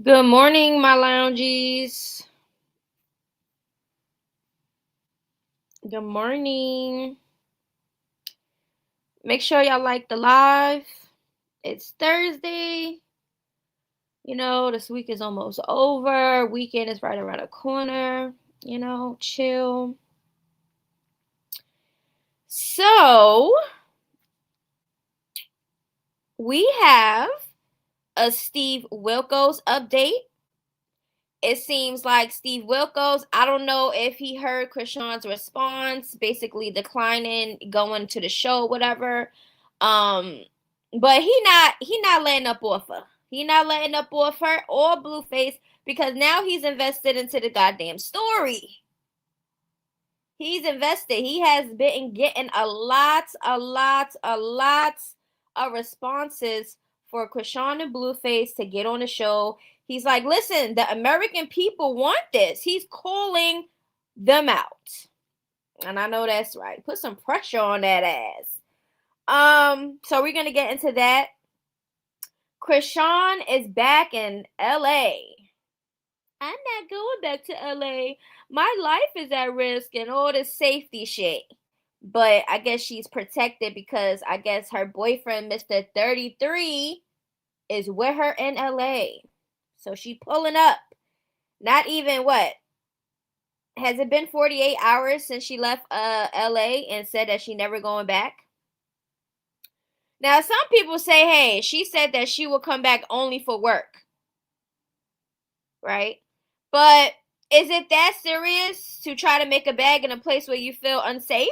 Good morning, my loungies. Good morning. Make sure y'all like the live. It's Thursday. This week is almost over. Weekend is right around the corner. Chill. So, we have a Steve Wilkos update. It seems like Steve Wilkos, I don't know if he heard Chrisean's response, basically declining going to the show, whatever. Um, but he not letting up off her. He not letting up off her or Blueface because now he's invested into the goddamn story. He's invested. He has been getting a lot of responses for Chrisean and Blueface to get on the show. He's like, listen, the American people want this. He's calling them out. And I know that's right. Put some pressure on that ass. So we're gonna get into that. Chrisean is back in LA. I'm not going back to LA. My life is at risk and all this safety shit. But I guess she's protected because I guess her boyfriend, Mr. 33, is with her in LA. So she pulling up. Not even what? Has it been 48 hours since she left LA and said that she never going back? Now some people say, hey, she said that she will come back only for work. Right? But is it that serious to try to make a bag in a place where you feel unsafe?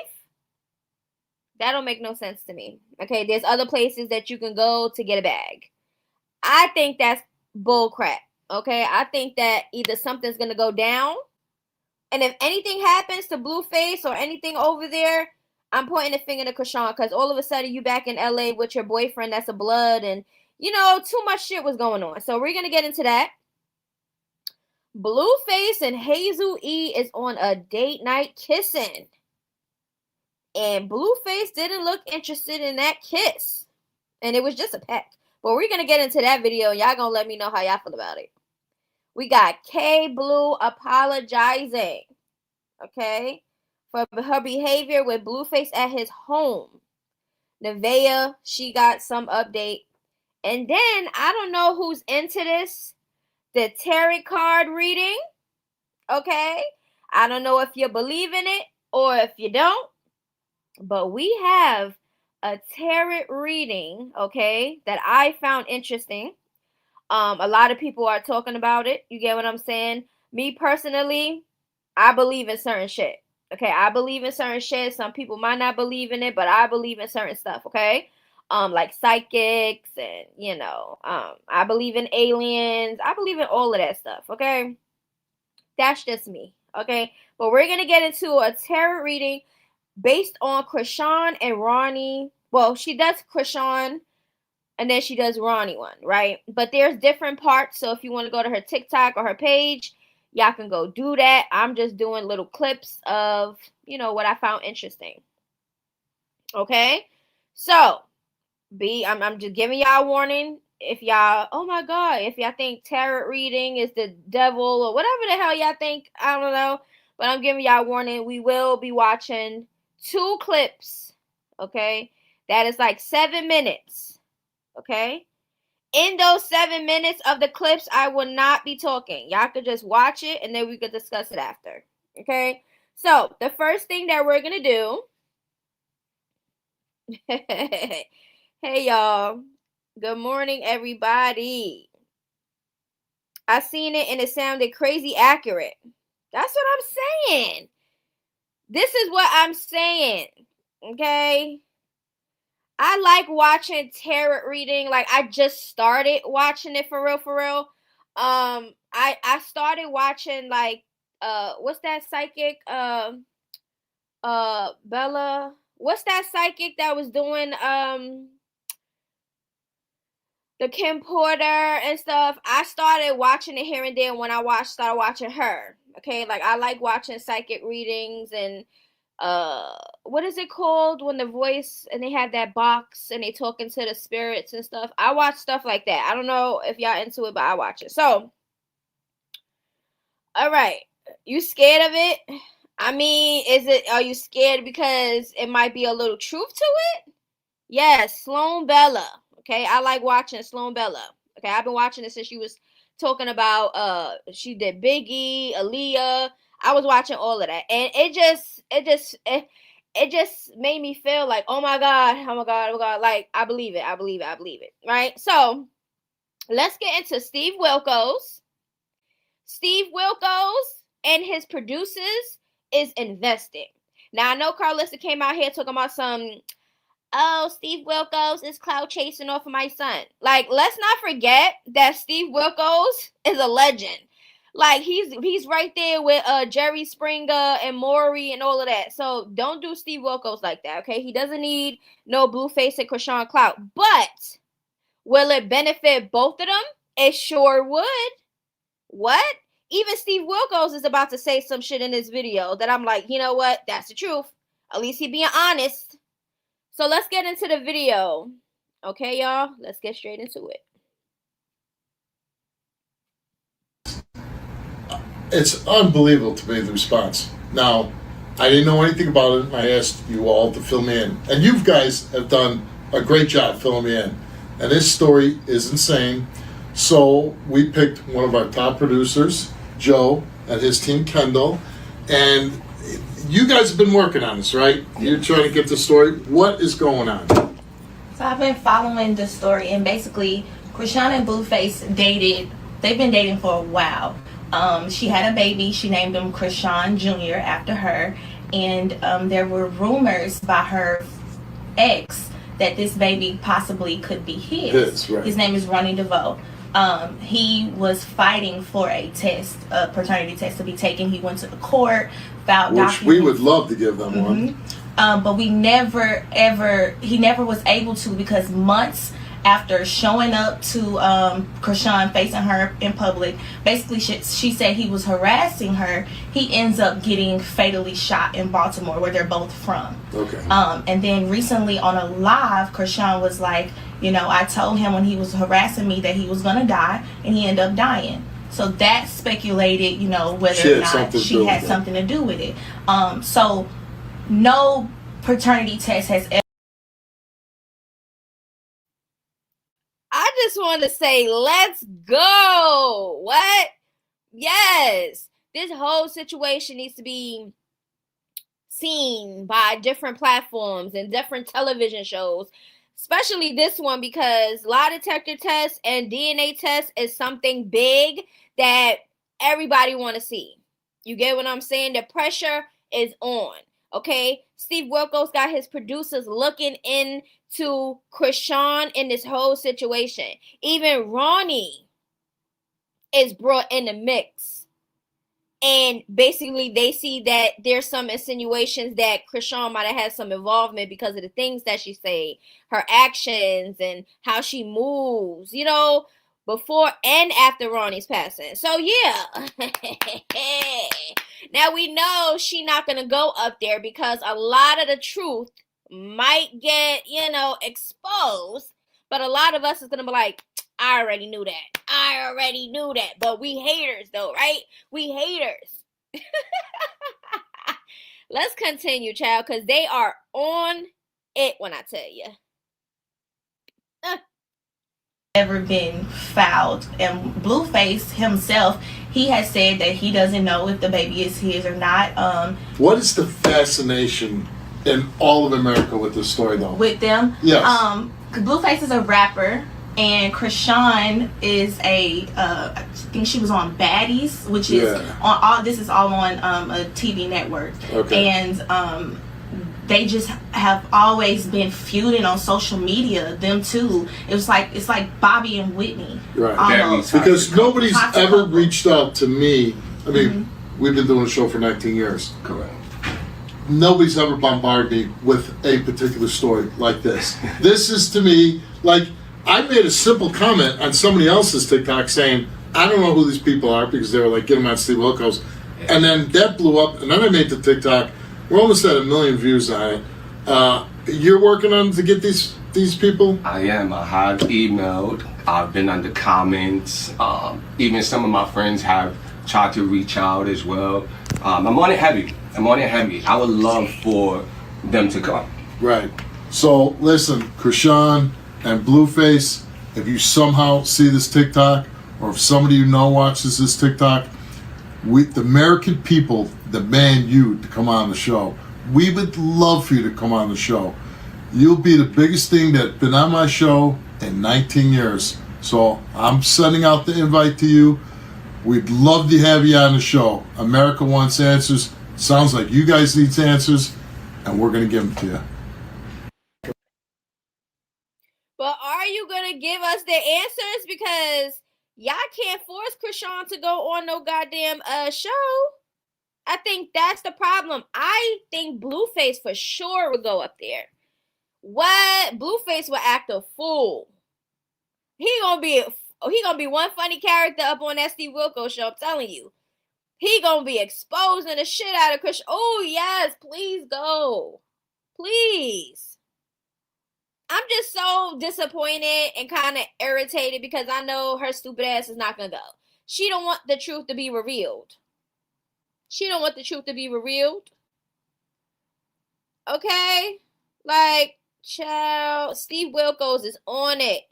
That don't make no sense to me. Okay, there's other places that you can go to get a bag. I think that's bull crap. Okay, I think that either something's gonna go down, and if anything happens to Blueface or anything over there, I'm pointing the finger to Chrisean because all of a sudden you back in LA with your boyfriend that's a blood, and too much shit was going on. So we're gonna get into that. Blueface and Hazel E is on a date night kissing. And Blueface didn't look interested in that kiss. And it was just a peck. But we're going to get into that video. And y'all going to let me know how y'all feel about it. We got kblue apologizing. Okay? For her behavior with Blueface at his home. Nevaeh, she got some update. And then, I don't know who's into this. The tarot card reading. Okay? I don't know if you believe in it or if you don't. But we have a tarot reading, okay, that I found interesting. A lot of people are talking about it. You get what I'm saying? Me personally, I believe in certain shit. Okay, I believe in certain shit. Some people might not believe in it, but I believe in certain stuff, okay? Like psychics and, I believe in aliens. I believe in all of that stuff, okay? That's just me, okay? But we're going to get into a tarot reading based on Chrisean and Ronnie. Well, she does Chrisean and then she does Ronnie one, right? But there's different parts. So if you want to go to her TikTok or her page, y'all can go do that. I'm just doing little clips of, what I found interesting. Okay? So, I'm just giving y'all a warning. If y'all, oh my God, if y'all think tarot reading is the devil or whatever the hell y'all think, I don't know. But I'm giving y'all a warning. We will be watching 2 clips, okay? That is like 7 minutes, okay? In those 7 minutes of the clips, I will not be talking. Y'all could just watch it and then we could discuss it after, okay? So, the first thing that we're going to do, hey y'all, good morning everybody. I seen it and it sounded crazy accurate. That's what I'm saying. This is what I'm saying. Okay? I like watching tarot reading. Like I just started watching it for real. I started watching like what's that psychic Bella, what's that psychic that was doing the Kim Porter and stuff. I started watching it here and there when I started watching her. Okay, like I like watching psychic readings and what is it called when the voice and they have that box and they talking to the spirits and stuff. I watch stuff like that. I don't know if y'all into it, but I watch it. So All right. You scared of it? I mean, are you scared because it might be a little truth to it? Yes, Sloan Bella. Okay, I like watching Sloan Bella. Okay, I've been watching it since she was talking about she did Biggie, Aaliyah. I was watching all of that. And it just made me feel like, oh my God, oh my God, oh my God. Like, I believe it, I believe it, I believe it. Right? So let's get into Steve Wilkos. Steve Wilkos and his producers is invested. Now I know Carlissa came out here talking about some, oh, Steve Wilkos is cloud chasing off of my son. Like, let's not forget that Steve Wilkos is a legend. Like, he's right there with Jerry Springer and Maury and all of that. So don't do Steve Wilkos like that, okay? He doesn't need no Blueface and Krishan clout. But will it benefit both of them? It sure would. What? Even Steve Wilkos is about to say some shit in this video that I'm like, you know what? That's the truth. At least he being honest. So let's get into the video. Okay, y'all? Let's get straight into it. It's unbelievable to me, the response. Now, I didn't know anything about it. I asked you all to fill me in. And you guys have done a great job filling me in. And this story is insane. So we picked one of our top producers, Joe, and his team, Kendall. And you guys have been working on this, right? You're trying to get the story. What is going on? So I've been following the story, and basically, Krishan and Blueface dated. They've been dating for a while. She had a baby. She named him Krishan Jr. after her. And there were rumors by her ex that this baby possibly could be his. Right. His name is Ronnie DeVoe. He was fighting for a test, a paternity test to be taken. He went to the court, filed documents. Which we would love to give them one. But we never, ever, he never was able to, because months after showing up to Krishan, facing her in public, basically she said he was harassing her. He ends up getting fatally shot in Baltimore, where they're both from. Okay. And then recently on a live, Krishan was like, you know, I told him when he was harassing me that he was going to die, and he ended up dying. So that speculated, you know, whether or not she had something to do with it. So no paternity test has ever. I just want to say, let's go. What? Yes. This whole situation needs to be seen by different platforms and different television shows, especially this one, because lie detector tests and DNA tests is something big that everybody want to see. You get what I'm saying? The pressure is on. Okay, Steve Wilkos got his producers looking into Krishan in this whole situation. Even Ronnie is brought in the mix. And basically they see that there's some insinuations that Krishan might have had some involvement because of the things that she say, her actions and how she moves, you know, before and after Ronnie's passing. So yeah. Now we know she not going to go up there because a lot of the truth might get, you know, exposed. But a lot of us is going to be like, I already knew that. I already knew that. But we haters though, right? We haters. Let's continue, child, because they are on it when I tell you. Ever been fouled. And Blueface himself, he has said that he doesn't know if the baby is his or not. What is the fascination in all of America with this story, though? With them? Yes. Blueface is a rapper, and Krishan is I think she was on Baddies, which is on all. This is all on a TV network. Okay. And they just have always been feuding on social media. Them two. It's like Bobby and Whitney. Right. Almost. Because nobody's ever reached out to me. I mean, we've been doing a show for 19 years. Correct. Nobody's ever bombarded me with a particular story like this. This is, to me, like, I made a simple comment on somebody else's TikTok saying, I don't know who these people are, because they were like, get them on Steve Wilkos. And then that blew up, and then I made the TikTok. We're almost at 1 million views on it. You're working on to get these people? I am. I have emailed. I've been under comments. Even some of my friends have try to reach out as well. I'm on it heavy. I would love for them to come. Right. So listen, Chrisean and Blueface, if you somehow see this TikTok, or if somebody you know watches this TikTok, the American people demand you to come on the show. We would love for you to come on the show. You'll be the biggest thing that's been on my show in 19 years. So I'm sending out the invite to you. We'd love to have you on the show. America wants answers. Sounds like you guys need answers, and we're going to give them to you. But are you going to give us the answers? Because y'all can't force Chrisean to go on no goddamn show. I think that's the problem. I think Blueface for sure would go up there. What? Blueface will act a fool. He gonna be one funny character up on that Steve Wilkos show. I'm telling you. He gonna be exposing the shit out of Chrisean. Oh yes, please go. Please. I'm just so disappointed and kind of irritated because I know her stupid ass is not going to go. She don't want the truth to be revealed. Okay? Like, child, Steve Wilkos is on it.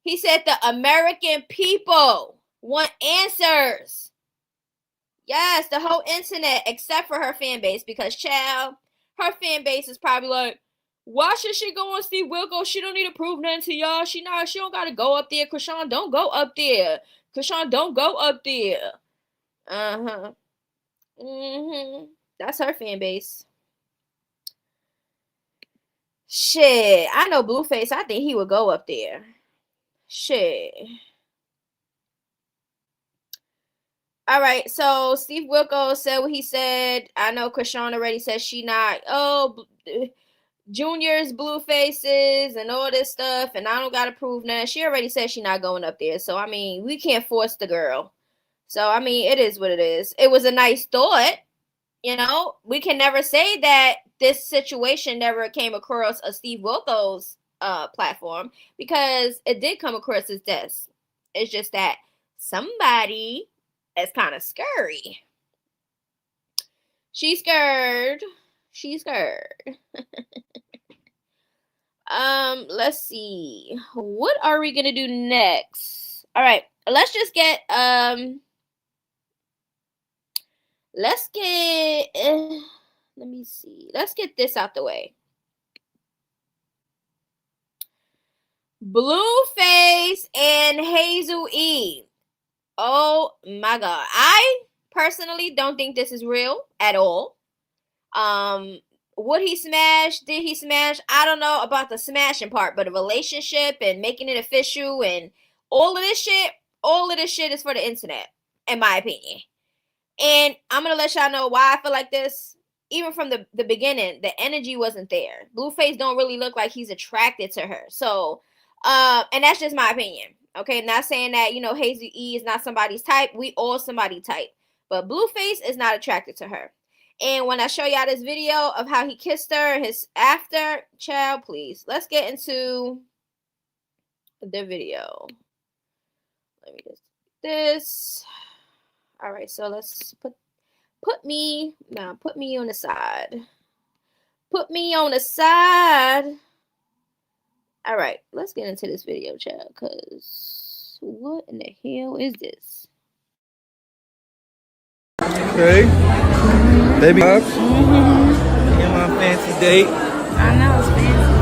He said the American people want answers. Yes, the whole internet, except for her fan base, because, child, her fan base is probably like, why should she go on Steve Wilkos? She don't need to prove nothing to y'all. She don't gotta go up there. Chrisean, don't go up there. Chrisean, don't go up there. Uh-huh. That's her fan base. Shit. I know Blueface. I think he would go up there. Shit. All right. So Steve Wilkos said what he said. I know Chrisean already said she not. Oh, Junior's blue faces and all this stuff, and I don't gotta prove nothing. She already said she not going up there, so I mean, we can't force the girl. So I mean, it is what it is. It was a nice thought, you know. We can never say that this situation never came across a Steve Wilkos platform, because it did come across his desk. It's just that somebody is kind of scary. She's scared. Let's see. What are we gonna do next? All right, let's just get let me see. Let's get this out the way. Blueface and Hazel E. Oh my God. I personally don't think this is real at all. Would he smash? Did he smash? I don't know about the smashing part, but a relationship and making it official and all of this shit is for the internet, in my opinion. And I'm going to let y'all know why I feel like this. Even from the beginning, the energy wasn't there. Blueface don't really look like he's attracted to her. So, and that's just my opinion. Okay, not saying that, you know, Hazel E is not somebody's type. We all somebody type. But Blueface is not attracted to her. And when I show y'all this video of how he kissed her, his after, child, please. Let's get into the video. Let me just do this. All right, so let's put me on the side. Put me on the side. All right, let's get into this video, child, because what in the hell is this? Okay. Baby up. In my fancy date. I know, it's fancy.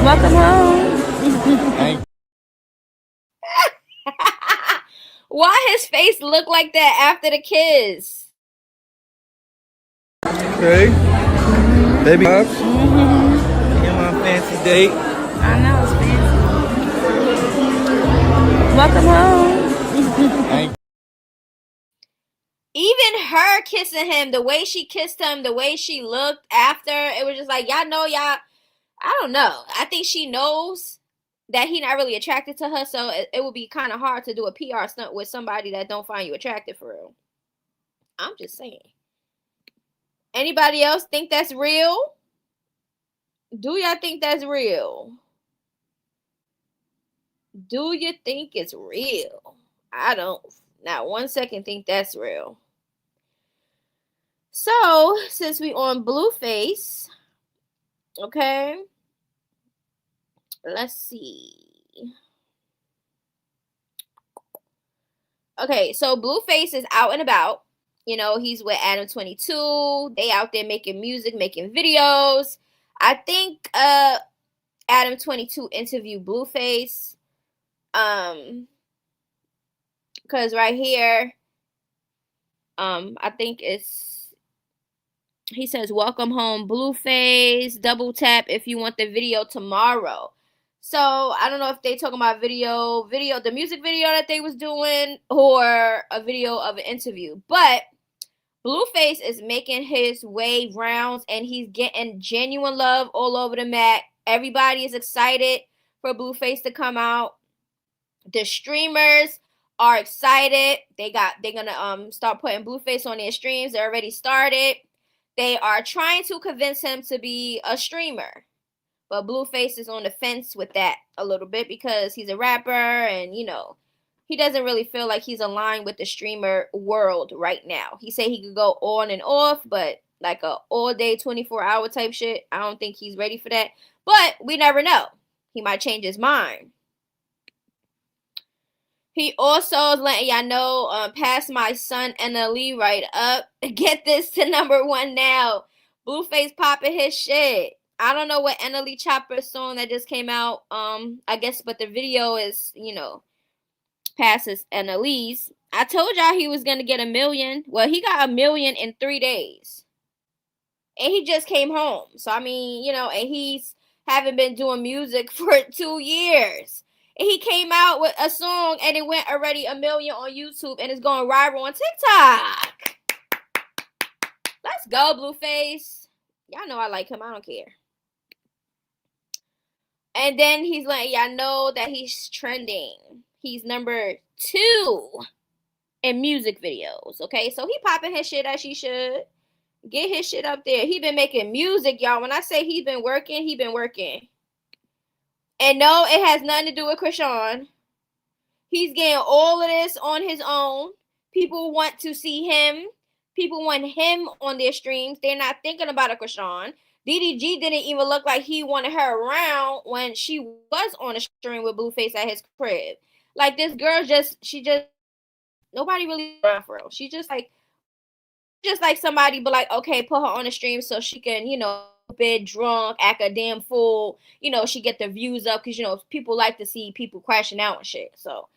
Welcome home. Why his face look like that after the kiss? Okay. Baby up. In my fancy date. I know, it's fancy. Welcome home. Even her kissing him, the way she kissed him, the way she looked after, it was just like, y'all, I don't know. I think she knows that he's not really attracted to her, so it would be kind of hard to do a PR stunt with somebody that don't find you attractive for real. I'm just saying. Anybody else think that's real? Do y'all think that's real? Do you think it's real? I don't Not 1 second think that's real. So, since we on Blueface, okay, let's see. Okay, so Blueface is out and about. You know, he's with Adam 22. They out there making music, making videos. I think Adam 22 interviewed Blueface. Because right here, I think he says, welcome home, Blueface, double tap if you want the video tomorrow. So, I don't know if they talking about the music video that they was doing, or a video of an interview. But Blueface is making his way rounds, and he's getting genuine love all over the map. Everybody is excited for Blueface to come out. The streamers are excited. They're gonna start putting Blueface on their streams. They already started. They are trying to convince him to be a streamer. But Blueface is on the fence with that a little bit because he's a rapper, and you know, he doesn't really feel like he's aligned with the streamer world right now. He said he could go on and off, but like a all day 24-hour type shit, I don't think he's ready for that. But we never know. He might change his mind. He also is letting y'all know, pass my son NLE right up. Get this to #1 now. Blueface popping his shit. I don't know what NLE Chopper song that just came out. I guess, but the video is, you know, passes NLE's. I told y'all he was gonna get 1 million. Well, he got 1 million in 3 days. And he just came home. So I mean, you know, and he's haven't been doing music for 2 years. And he came out with a song and it went already 1 million on YouTube and it's going viral on TikTok. Let's go, Blueface. Y'all know I like him. I don't care. And then he's letting y'all know that he's trending. He's #2 in music videos. Okay, so he popping his shit as he should. Get his shit up there. He been making music, y'all. When I say he's been working, he been working. And no, it has nothing to do with Chrisean. He's getting all of this on his own. People want to see him. People want him on their streams. They're not thinking about a Chrisean. DDG didn't even look like he wanted her around when she was on a stream with Blueface at his crib. Like, this girl nobody really around for her. She just like somebody, but like, okay, put her on the stream so she can, you know, bit drunk, act a damn fool, you know, she get the views up because, you know, people like to see people crashing out and shit. So,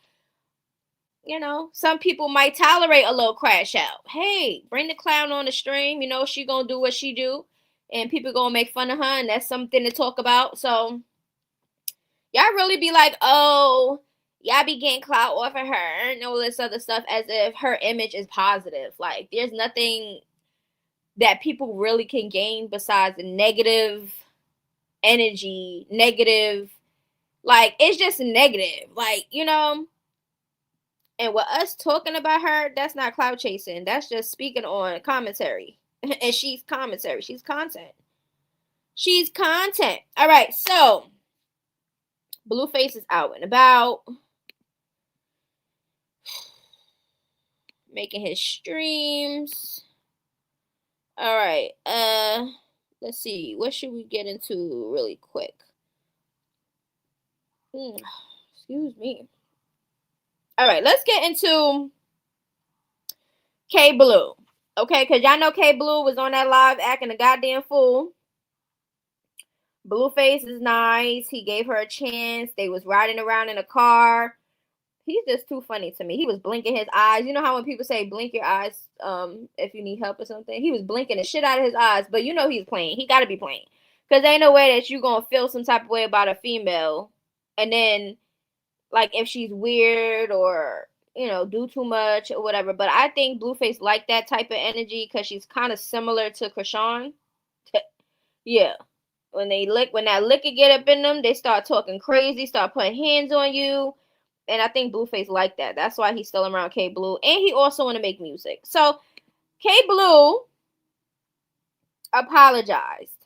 you know, some people might tolerate a little crash out. Hey, bring the clown on the stream, you know, she gonna do what she do and people gonna make fun of her, and that's something to talk about. So y'all really be like, oh, y'all be getting clout off of her and all this other stuff as if her image is positive. Like, there's nothing that people really can gain besides the negative energy, like, it's just negative, like, you know. And with us talking about her, that's not clout chasing. That's just speaking on commentary. And she's commentary. She's content. She's content. All right, so Blueface is out and about, making his streams. All right, let's see. What should we get into really quick? Excuse me. All right, let's get into kblue. Okay, because y'all know kblue was on that live acting a goddamn fool. Blueface is nice. He gave her a chance. They was riding around in a car. He's just too funny to me. He was blinking his eyes. You know how when people say blink your eyes if you need help or something? He was blinking the shit out of his eyes. But you know he's playing. He got to be playing. Because ain't no way that you going to feel some type of way about a female. And then, like, if she's weird or, you know, do too much or whatever. But I think Blueface like that type of energy because she's kind of similar to Chrisean. Yeah. When that liquor get up in them, they start talking crazy, start putting hands on you. And I think Blueface like that. That's why he's still around kblue. And he also want to make music. So, kblue apologized.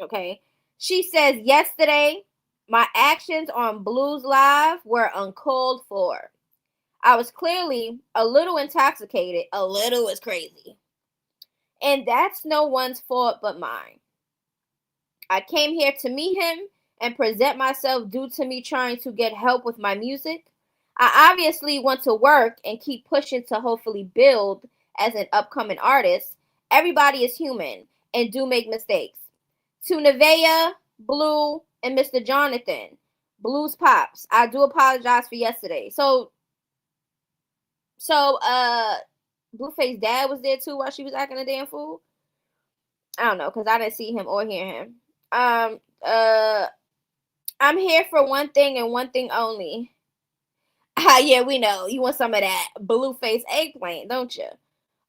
Okay? She says, yesterday, my actions on Blue's Live were uncalled for. I was clearly a little intoxicated. A little is crazy. And that's no one's fault but mine. I came here to meet him and present myself due to me trying to get help with my music. I obviously want to work and keep pushing to hopefully build as an upcoming artist. Everybody is human and do make mistakes. To Nevaeh, Blue, and Mr. Jonathan, Blue's Pops, I do apologize for yesterday. So Blueface's dad was there too while she was acting a damn fool. I don't know, because I didn't see him or hear him. I'm here for one thing and one thing only. Yeah, we know. You want some of that Blueface eggplant, don't you?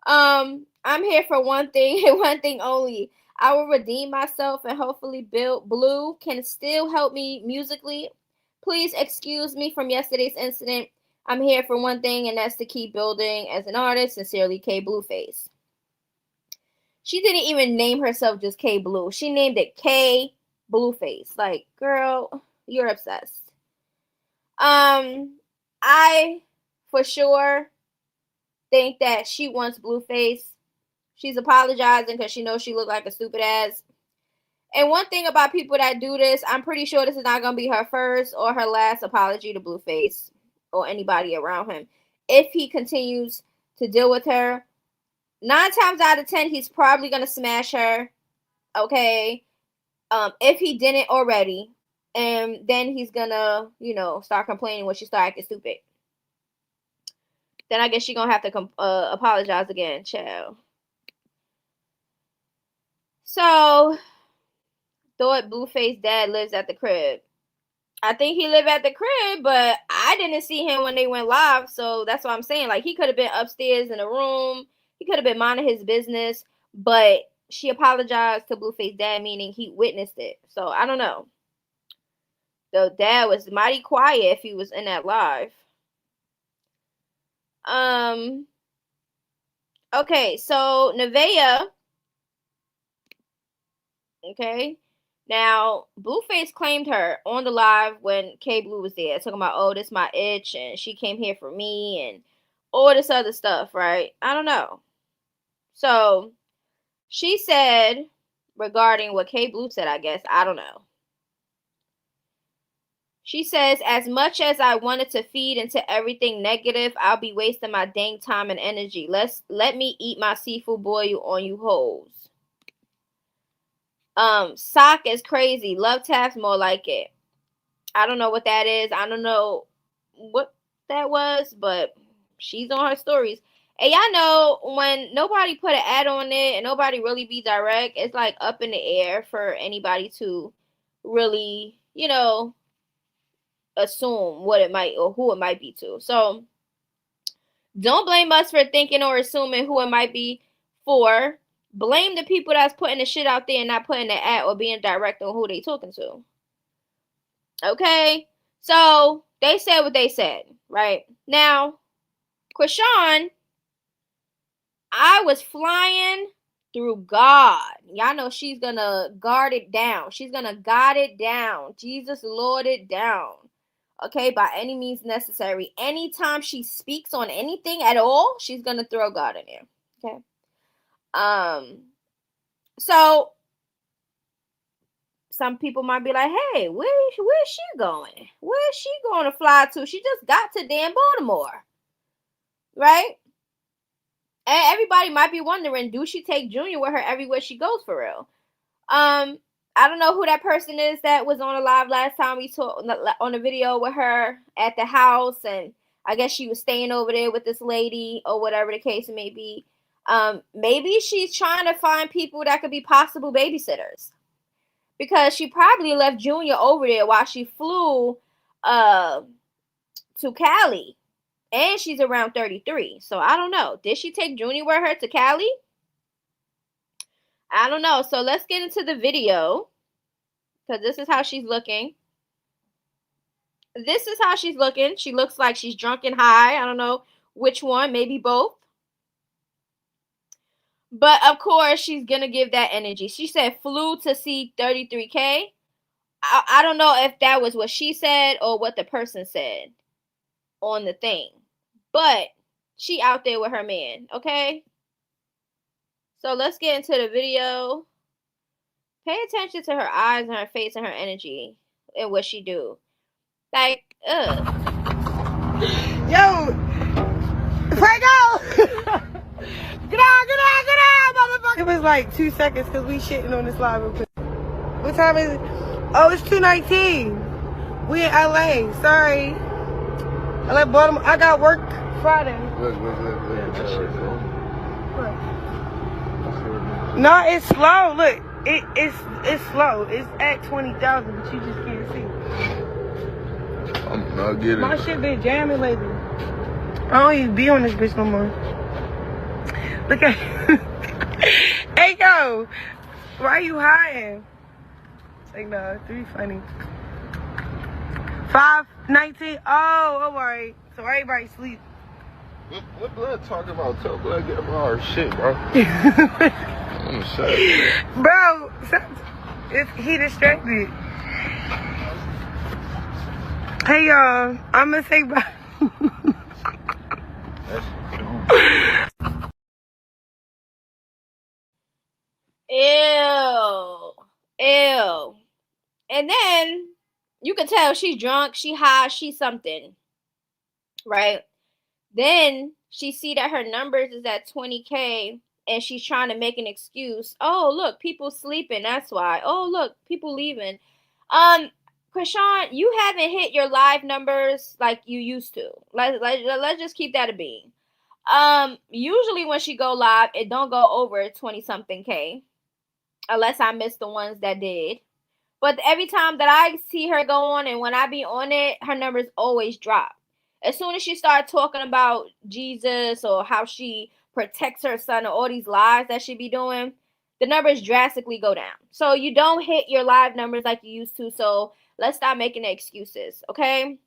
I'm here for one thing and one thing only. I will redeem myself and hopefully Blue can still help me musically. Please excuse me from yesterday's incident. I'm here for one thing, and that's to keep building as an artist. Sincerely, K Blueface. She didn't even name herself just K Blue. She named it K Blueface. Like, girl, you're obsessed. I for sure think that she wants Blueface. She's apologizing because she knows she looked like a stupid ass. And one thing about people that do this, I'm pretty sure this is not going to be her first or her last apology to Blueface or anybody around him. If he continues to deal with her, 9 times out of 10, he's probably going to smash her. Okay. If he didn't already. And then he's going to, start complaining when she starts acting stupid. Then I guess she's going to have to apologize again, child. So, thought Blueface dad lives at the crib. I think he lived at the crib, but I didn't see him when they went live. So that's what I'm saying. Like, he could have been upstairs in a room. He could have been minding his business. But she apologized to Blueface dad, meaning he witnessed it. So I don't know. The dad was mighty quiet if he was in that live. Okay, so Nevaeh. Okay. Now, Blueface claimed her on the live when K Blue was there, talking about, oh, this my itch, and she came here for me, and all this other stuff, right? I don't know. So, she said, regarding what K Blue said, I guess, I don't know. She says, as much as I wanted to feed into everything negative, I'll be wasting my dang time and energy. Let me eat my seafood boil on you hoes. Sock is crazy. Love taps more like it. I don't know what that is. I don't know what that was, but she's on her stories. And y'all know when nobody put an ad on it and nobody really be direct, it's like up in the air for anybody to really, assume what it might or who it might be to. So don't blame us for thinking or assuming who it might be for. Blame the people that's putting the shit out there and not putting the ad or being direct on who they talking to. Okay? So, they said what they said, right? Now, Chrisean, I was flying through God. Y'all know she's going to guard it down. She's going to guard it down. Jesus Lord it down. Okay? By any means necessary. Anytime she speaks on anything at all, she's going to throw God in there. Okay? So some people might be like, hey, where's she going? Where's she going to fly to? She just got to damn Baltimore. Right? And everybody might be wondering, do she take Junior with her everywhere she goes for real? I don't know who that person is that was on a live last time we saw on the video with her at the house, and I guess she was staying over there with this lady or whatever the case may be. Maybe she's trying to find people that could be possible babysitters, because she probably left Junior over there while she flew to Cali, and she's around 33. So I don't know. Did she take Junior with her to Cali? I don't know. So let's get into the video, because this is how she's looking. This is how she's looking. She looks like she's drunk and high. I don't know which one. Maybe both. But, of course, she's going to give that energy. She said flew to see 33K. I don't know if that was what she said or what the person said on the thing. but she out there with her man, okay? So let's get into the video. Pay attention to her eyes and her face and her energy and what she do. Like, ugh. Yo, Franco! Get out, motherfucker! It was like 2 seconds because we shitting on this live real quick. What time is it? Oh, it's 2:19. We in LA. Sorry. I left Baltimore. I got work Friday. Look. That shit cool. What? No, it's slow. Look, it's slow. It's at 20,000, but you just can't see. I'm not getting My shit been jamming lately. I don't even be on this bitch no more. Look at Hey yo, why you hiding? Like no, 3 funny. 5:19. Oh, alright. So everybody sleep. What blood talking about? Tell blood get about our shit, bro. I'm gonna shut up. Bro, he distracted. Hey y'all, I'm gonna say bye. Ew. And then you can tell she's drunk, she high, she's something. Right? Then she see that her numbers is at 20K and she's trying to make an excuse. Oh, look, people sleeping, that's why. Oh, look, people leaving. Chrisean, you haven't hit your live numbers like you used to. Let's just keep that a bean. Usually when she go live, it don't go over 20-something K. Unless I missed the ones that did. But every time that I see her go on and when I be on it, her numbers always drop. As soon as she starts talking about Jesus or how she protects her son or all these lies that she be doing, the numbers drastically go down. So you don't hit your live numbers like you used to. So let's stop making excuses, okay?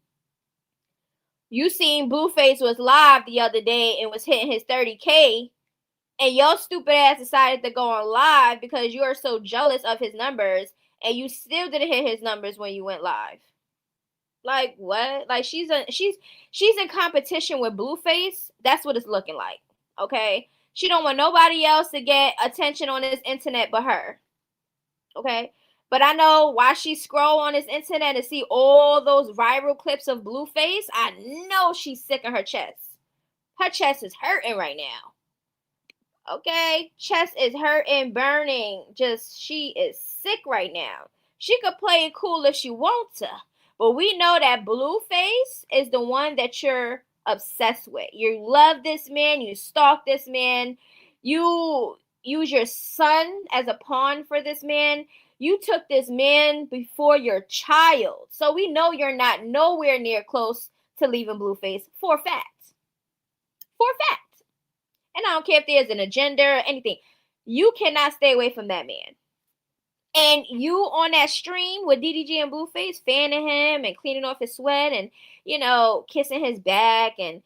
You seen Blueface was live the other day and was hitting his 30K. And your stupid ass decided to go on live because you are so jealous of his numbers and you still didn't hit his numbers when you went live. Like what? Like she's in competition with Blueface. That's what it's looking like. Okay? She don't want nobody else to get attention on this internet but her. Okay? But I know why she scroll on this internet and see all those viral clips of Blueface. I know she's sick of her chest. Her chest is hurting right now. Okay, chest is hurting, burning. She is sick right now. She could play it cool if she wants to, but we know that Blueface is the one that you're obsessed with. You love this man. You stalk this man. You use your son as a pawn for this man. You took this man before your child, so we know you're not nowhere near close to leaving Blueface for a fact. For a fact. And I don't care if there's an agenda or anything. You cannot stay away from that man. And you on that stream with DDG and Blueface, fanning him and cleaning off his sweat and, kissing his back and,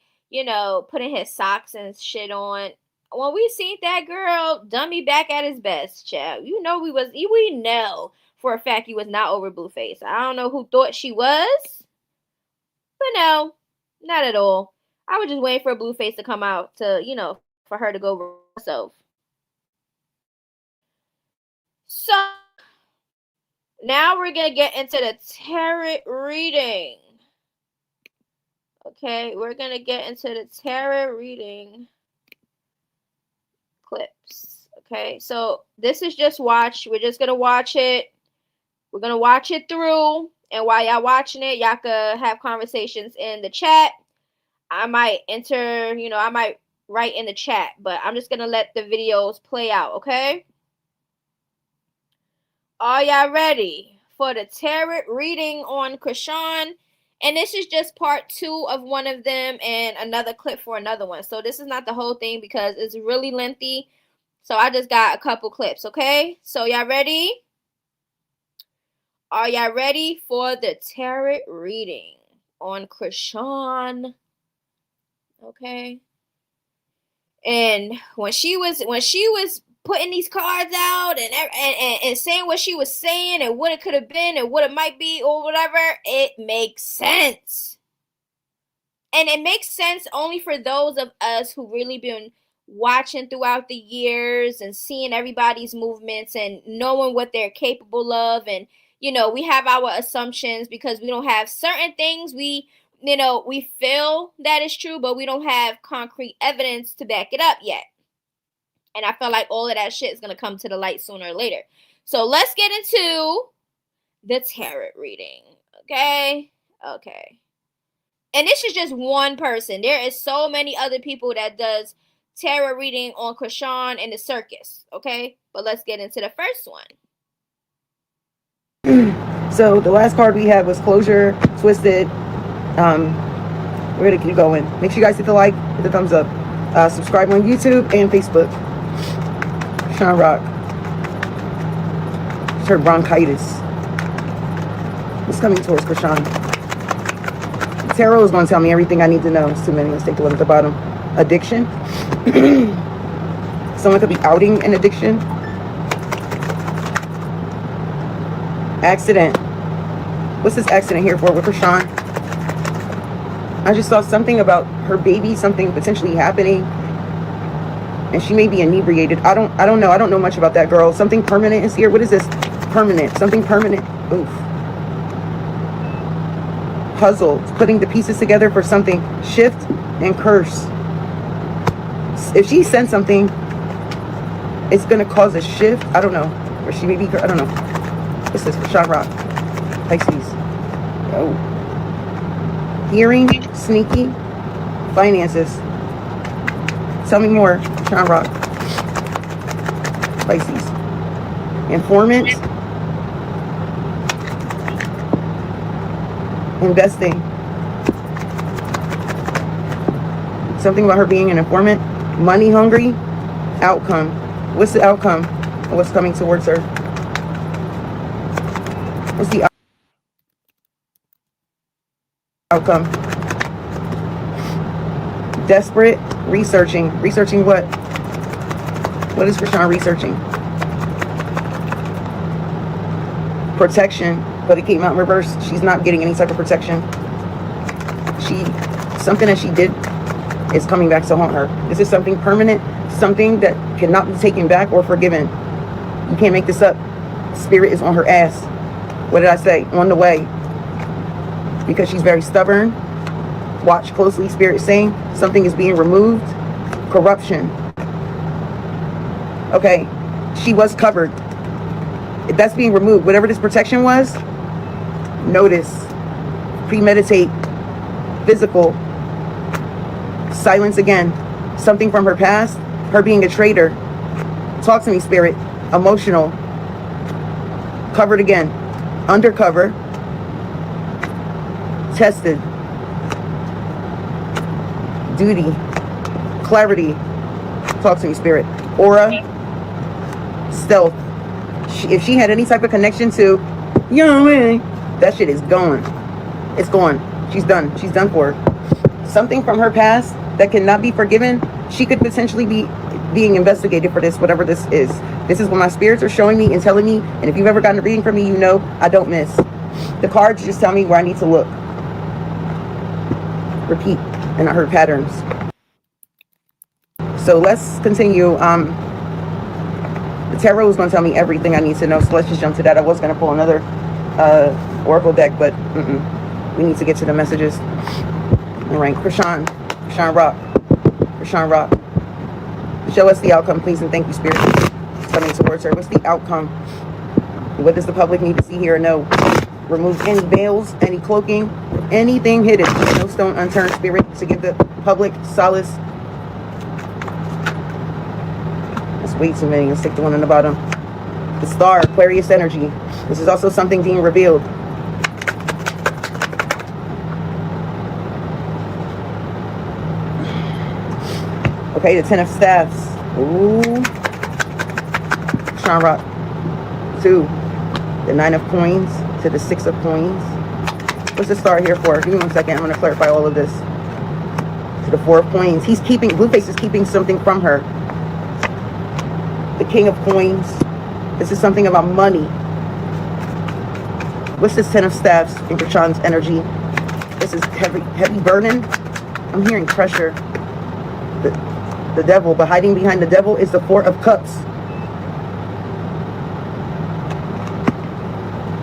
putting his socks and shit on. When we seen that girl dummy back at his best, child, we know for a fact he was not over Blueface. I don't know who thought she was, but no, not at all. I was just waiting for Blueface to come out to, for her to go herself. So now we're gonna get into the tarot reading. Okay, we're gonna get into the tarot reading clips. Okay, so this is just watch. We're just gonna watch it. We're gonna watch it through, and while y'all watching it, y'all could have conversations in the chat. I might I might write in the chat, but I'm just gonna let the videos play out, okay? Are y'all ready for the tarot reading on Chrisean? And this is just part 2 of one of them and another clip for another one. So this is not the whole thing because it's really lengthy. So I just got a couple clips, okay? So y'all ready? Are y'all ready for the tarot reading on Chrisean? Okay. And when she was putting these cards out and saying what she was saying and what it could have been and what it might be or whatever, it makes sense. And it makes sense only for those of us who really been watching throughout the years and seeing everybody's movements and knowing what they're capable of. And, you know, we have our assumptions because we don't have certain things. We feel that is true, but we don't have concrete evidence to back it up yet. And I feel like all of that shit is going to come to the light sooner or later. So let's get into the tarot reading. Okay. And this is just one person. There is so many other people that does tarot reading on Chrisean and the circus. Okay. But let's get into the first one. So the last card we had was closure, twisted. We're going to keep going. Make sure you guys hit the like, hit the thumbs up. Subscribe on YouTube and Facebook. Chrisean Rock. It's her bronchitis. What's coming towards Chrisean? Tarot is going to tell me everything I need to know. It's too many. Let's take a look at the bottom. Addiction. Someone could be outing an addiction. Accident. What's this accident here for with Chrisean? I just saw something about her baby, something potentially happening. And she may be inebriated. I don't know. I don't know much about that girl. Something permanent is here. What is this? Permanent. Something permanent. Oof. Puzzle. Putting the pieces together for something. Shift and curse. If she sent something, it's going to cause a shift. I don't know. Or she may be, I don't know. What's this? Chrisean Rock. Pisces. Oh. Hearing. Sneaky. Finances. Tell me more. Chrisean Rock. Pisces. Informant. Investing. Something about her being an informant. Money hungry. Outcome. What's the outcome? What's coming towards her? What's the outcome? Desperate. Researching. Researching what? What is Chrisean researching? Protection. But it came out in reverse. She's not getting any type of protection. Something that she did is coming back to haunt her. This is something permanent. Something that cannot be taken back or forgiven. You can't make this up. Spirit is on her ass. What did I say? On the way. Because she's very stubborn. Watch closely. Spirit is saying something is being removed. Corruption. Okay. She was covered. If that's being removed, whatever this protection was, notice. Premeditate. Physical. Silence again. Something from her past. Her being a traitor. Talk to me, Spirit. Emotional. Covered again. Undercover. Tested. Duty. Clarity. Talk to me, Spirit. Aura. Stealth. If she had any type of connection to, you know what I mean, that shit is gone. It's gone. She's done. She's done for. Something from her past that cannot be forgiven. She could potentially be being investigated for this, whatever this is. This is what my spirits are showing me and telling me. And if you've ever gotten a reading from me, you know I don't miss. The cards just tell me where I need to look. Repeat. And I heard patterns. So let's continue. The tarot is going to tell me everything I need to know. So let's just jump to that. I was going to pull another oracle deck, but we need to get to the messages. All right, Chrisean Rock. Chrisean Rock. Show us the outcome, please, and thank you, Spirit. It's coming towards her. What's the outcome? What does the public need to see, hear, or know? Remove any veils, any cloaking, anything hidden. No stone unturned, Spirit, to give the public solace. That's way too many. Let's take the one on the bottom. The star, Aquarius energy. This is also something being revealed. Okay, the 10 of staffs. Ooh. Chrisean Rock. 2. The 9 of coins to the 6 of coins. What's the star here for? Give me 1 second. I'm going to clarify all of this. To the 4 of coins. He's keeping, Blueface is keeping something from her. The King of coins. This is something about money. What's this 10 of staffs in Chrisean's energy? This is heavy burden. I'm hearing pressure. The devil, but hiding behind the devil is the Four of Cups.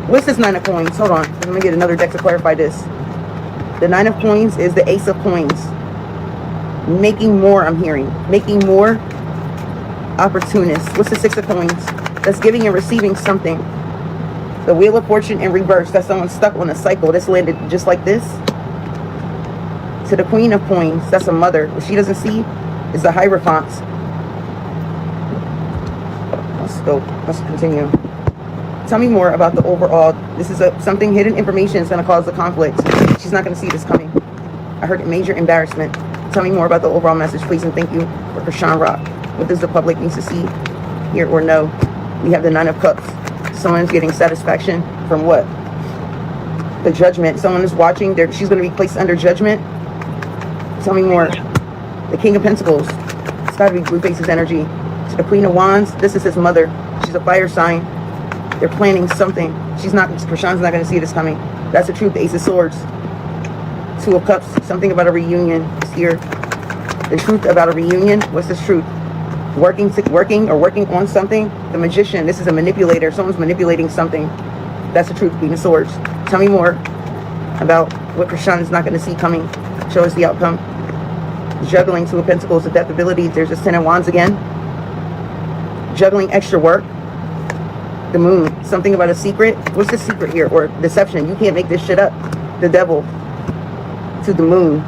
What's this Nine of Coins? Hold on. Let me get another deck to clarify this. The Nine of Coins is the Ace of Coins. Making more, I'm hearing. Making more. Opportunist. What's the Six of Coins? That's giving and receiving something. The Wheel of Fortune in reverse. That's someone stuck on a cycle. That's landed just like this. To the Queen of Coins. That's a mother. What she doesn't see is the Hierophant. Let's go. Let's continue. Tell me more about the overall. This is something hidden information is going to cause the conflict. She's not going to see this coming. I heard major embarrassment. Tell me more about the overall message, please, and thank you for Chrisean Rock. What does the public need to see, hear, or know? We have the Nine of Cups. Someone's getting satisfaction from what? The Judgment. Someone is watching. She's going to be placed under judgment. Tell me more. The King of Pentacles. It's got to be Blueface's energy. To the Queen of Wands. This is his mother. She's a fire sign. They're planning something. Chrisean's not going to see this coming. That's the truth. The Ace of Swords. Two of Cups. Something about a reunion is here. The truth about a reunion. What's this truth? Working on something. The Magician. This is a manipulator. Someone's manipulating something. That's the truth. Queen of Swords. Tell me more about what Chrisean is not going to see coming. Show us the outcome. Juggling. Two of Pentacles. The Death abilities. There's this Ten of Wands again. Juggling extra work. The Moon. Something about a secret. What's the secret here? Or deception. You can't make this shit up. The Devil. To the Moon.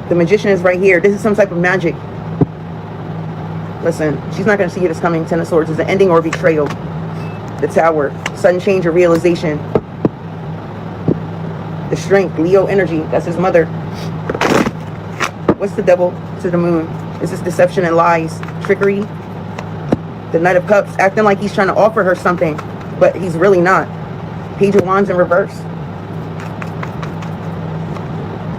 The Magician is right here. This is some type of magic. Listen, she's not going to see this coming. Ten of Swords is an ending or betrayal. The Tower. Sudden change or realization. The Strength. Leo energy. That's his mother. What's the Devil to the Moon? Is this deception and lies? Trickery? The Knight of Cups. Acting like he's trying to offer her something, but he's really not. Page of Wands in reverse.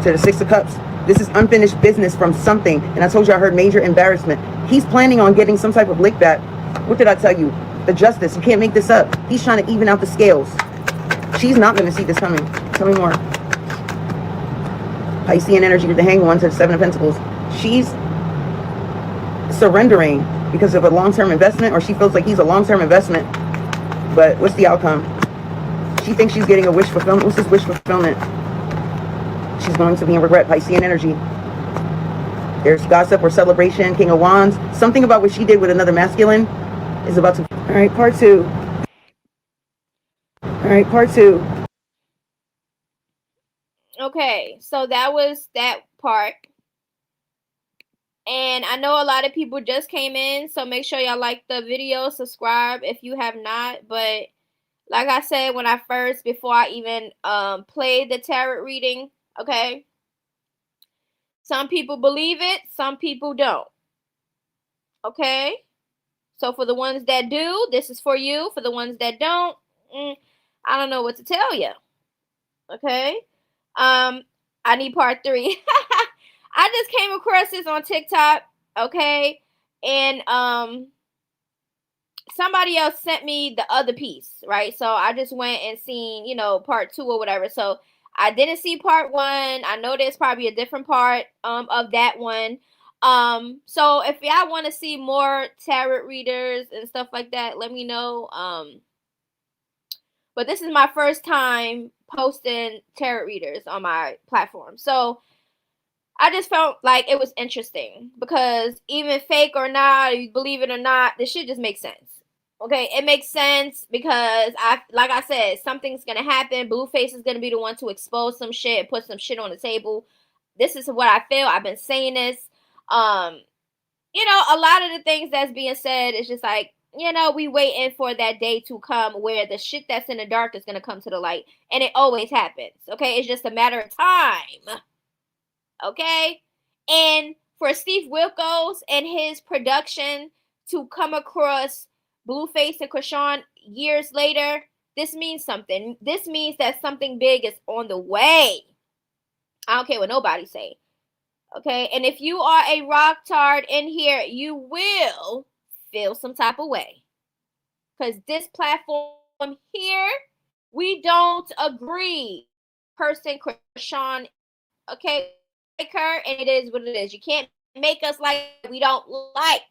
To the Six of Cups. This is unfinished business from something. And I told you I heard major embarrassment. He's planning on getting some type of lick back. What did I tell you? The Justice. You can't make this up. He's trying to even out the scales. She's not going to see this coming. Tell me more. Piscean energy with the Hanged One to the Seven of Pentacles. She's surrendering because of a long-term investment, or she feels like he's a long-term investment. But what's the outcome? She thinks she's getting a wish fulfillment. What's this wish fulfillment? She's going to be in regret. Piscean energy. There's gossip or celebration. King of Wands. Something about what she did with another masculine is about to... All right, part two. All right, part two. Okay, so that was that part. And I know a lot of people just came in, so make sure y'all like the video, subscribe if you have not. But like I said, before I even played the tarot reading, okay, some people believe it, some people don't. Okay, so for the ones that do, this is for you. For the ones that don't, I don't know what to tell you. Okay, I need part 3. I just came across this on TikTok, okay, and somebody else sent me the other piece, right? So I just went and seen, part 2 or whatever. So I didn't see part 1. I know there's probably a different part of that one. So if y'all want to see more tarot readers and stuff like that, let me know. But this is my first time posting tarot readers on my platform, so I just felt like it was interesting because even fake or not, you believe it or not, this shit just makes sense. Okay, it makes sense because like I said, something's gonna happen. Blueface is gonna be the one to expose some shit, put some shit on the table. This is what I feel. I've been saying this. A lot of the things that's being said is just like, we waiting for that day to come where the shit that's in the dark is gonna come to the light, and it always happens. Okay, it's just a matter of time. Okay, and for Steve Wilkos and his production to come across Blueface and Chrisean years later, this means something. This means that something big is on the way. I don't care what nobody say. Okay, and if you are a rock tard in here, you will feel some type of way. Because this platform here, we don't agree. Chrisean, okay? her, and it is what it is. You can't make us like we don't like.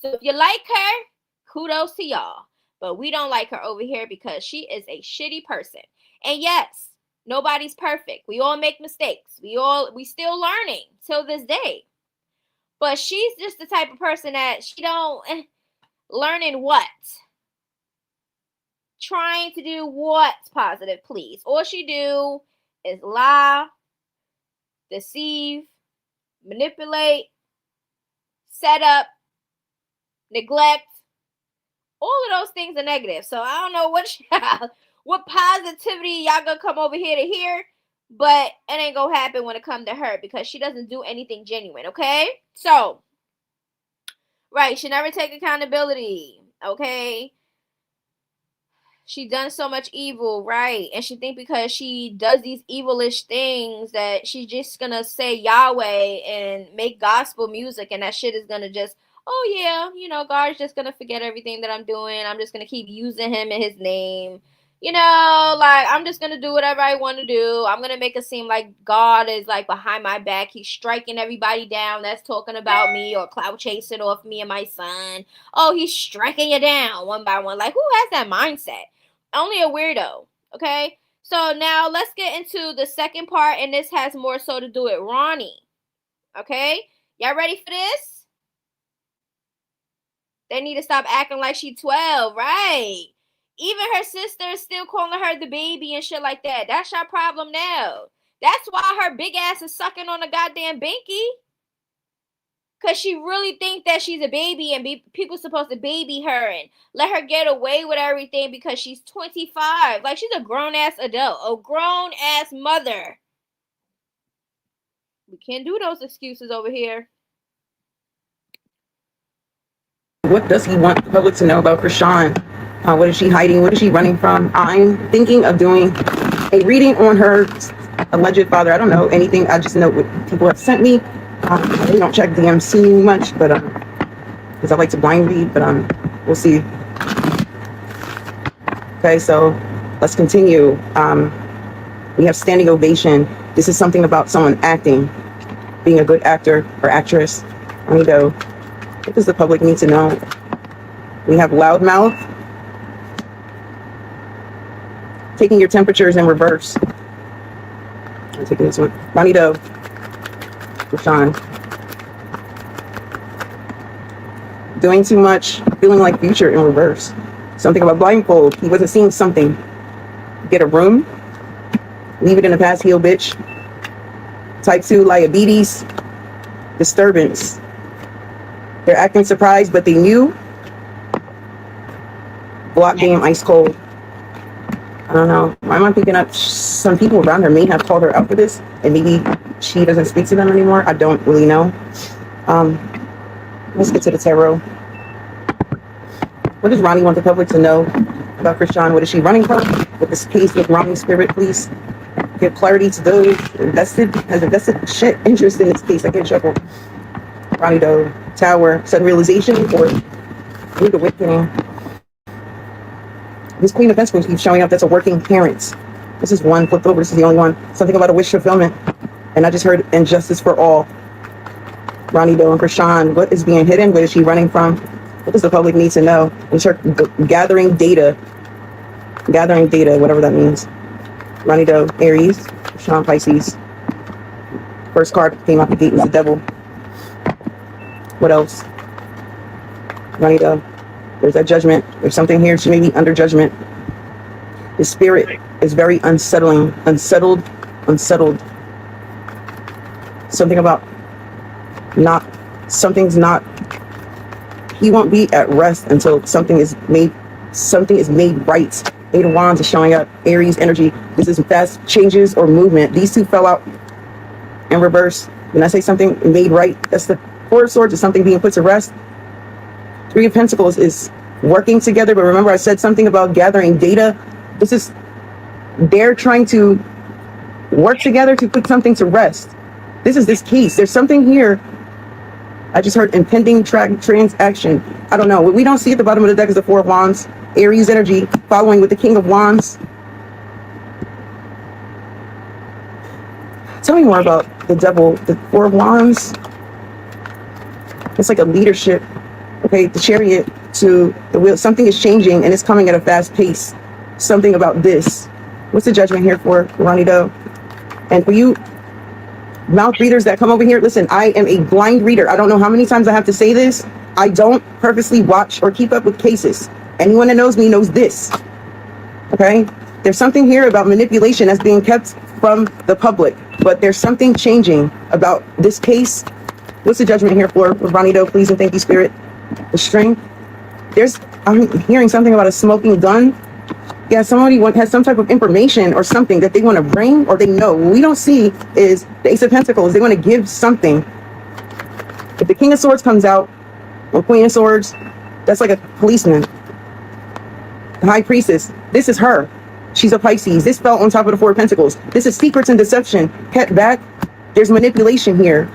So if you like her, kudos to y'all. But we don't like her over here because she is a shitty person. And yes, nobody's perfect. We all make mistakes. We still learning till this day. But she's just the type of person that she don't learning what? Trying to do what's positive, please. All she do is lie, deceive, manipulate, set up, neglect. All of those things are negative. So I don't know what positivity y'all gonna come over here to hear, but it ain't gonna happen when it comes to her because she doesn't do anything genuine, okay? So, right, she never take accountability, okay? She done so much evil, right? And she think because she does these evilish things that she's just gonna say Yahweh and make gospel music, and that shit is gonna just, oh yeah, you know, God's just gonna forget everything that I'm doing. I'm just gonna keep using him in his name. You know, like, I'm just gonna do whatever I want to do. I'm gonna make it seem like God is like behind my back. He's striking everybody down that's talking about me or clout chasing off me and my son. Oh, he's striking you down one by one. Like, who has that mindset? Only a weirdo, okay? So now let's get into the second part, and this has more so to do with Ronnie, okay? Y'all ready for this? They need to stop acting like she 12, right? Even her sister is still calling her the baby and shit like that. That's your problem now. That's why her big ass is sucking on a goddamn binky. Because she really think that she's a baby and people supposed to baby her and let her get away with everything because she's 25. Like, she's a grown-ass adult. A grown-ass mother. We can't do those excuses over here. What does he want the public to know about Chrisean? What is she hiding? What is she running from? I'm thinking of doing a reading on her alleged father. I don't know anything. I just know what people have sent me. I don't check DMC much, but because I like to blind read, but we'll see. Okay, so let's continue. We have standing ovation. This is something about someone acting, being a good actor or actress. I need to. What does the public need to know? We have loudmouth. Taking your temperatures in reverse. I'm taking this one. Ronnie Doe. Chrisean. Doing too much, feeling like Future in reverse. Something about blindfold. He wasn't seeing something. Get a room. Leave it in the past, heel bitch. Type 2 diabetes. Disturbance. They're acting surprised, but they knew. Block game, ice cold. I don't know. Why am I picking up? Some people around her may have called her out for this, and maybe she doesn't speak to them anymore. I don't really know. Let's get to the tarot. What does Ronnie want the public to know about Chrisean? What is she running from? With this case with Ronnie Spirit, please give clarity to those has invested interest in this case. I get trouble. Ronnie Doe, Tower, sudden realization, or through the awakening. This Queen of Pentacles keeps showing up. That's a working parent. This is one flipped over. This is the only one. Something about a wish fulfillment. And I just heard injustice for all. Ronnie Doe and Chrisean. What is being hidden? What is she running from? What does the public need to know? We start gathering data. Gathering data, whatever that means. Ronnie Doe, Aries. Chrisean, Pisces. First card came out the gate was the devil. What else? Ronnie Doe. There's that judgment. There's something here. She may be under judgment. His spirit is very unsettling. Unsettled. Something about something's not. He won't be at rest until something is made right. Eight of Wands is showing up. Aries energy. This is fast changes or movement. These two fell out in reverse. When I say something made right, that's the Four of Swords is something being put to rest. Three of Pentacles is working together, but remember I said something about gathering data. They're trying to work together to put something to rest. This is this case. There's something here. I just heard impending transaction. I don't know. What we don't see at the bottom of the deck is the Four of Wands. Aries energy following with the King of Wands. Tell me more about the devil, the Four of Wands. It's like a leadership. Okay, the Chariot to the wheel. Something is changing and it's coming at a fast pace. Something about this. What's the judgment here for Ronnie Doe? And for you mouth readers that come over here, listen, I am a blind reader. I don't know how many times I have to say this. I don't purposely watch or keep up with cases. Anyone that knows me knows this. Okay? There's something here about manipulation that's being kept from the public, but there's something changing about this case. What's the judgment here for Ronnie Doe, please, and thank you, Spirit? The strength. I'm hearing something about a smoking gun. Yeah, somebody has some type of information or something that they want to bring or they know. What we don't see is the Ace of Pentacles. They want to give something. If the King of Swords comes out, or Queen of Swords, that's like a policeman. The High Priestess, this is her. She's a Pisces. This fell on top of the Four of Pentacles. This is secrets and deception kept back. There's manipulation here.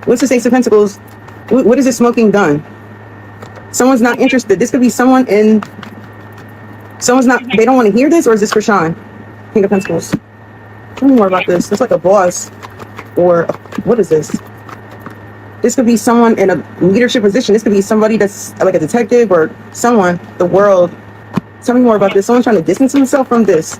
What's this Ace of Pentacles? What is this smoking gun? Someone's not interested. This could be someone in... Someone's not... They don't want to hear this, or is this for Sean? King of Pentacles. Tell me more about this. It's like a boss. Or... What is this? This could be someone in a leadership position. This could be somebody that's like a detective or someone. The world. Tell me more about this. Someone's trying to distance himself from this.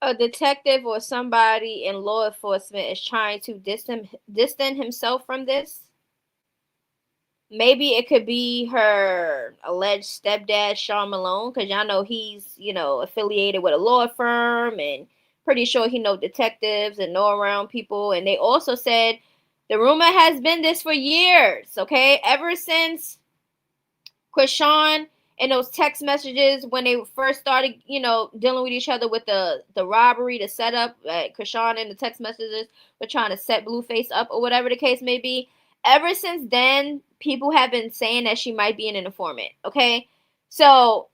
A detective or somebody in law enforcement is trying to distance himself from this. Maybe it could be her alleged stepdad, Sean Malone, because y'all know he's, affiliated with a law firm and pretty sure he know detectives and know around people. And they also said the rumor has been this for years, okay? Ever since Chrisean and those text messages when they first started, dealing with each other with the robbery, the setup, Chrisean and the text messages were trying to set Blueface up or whatever the case may be. Ever since then, people have been saying that she might be an informant, okay? So,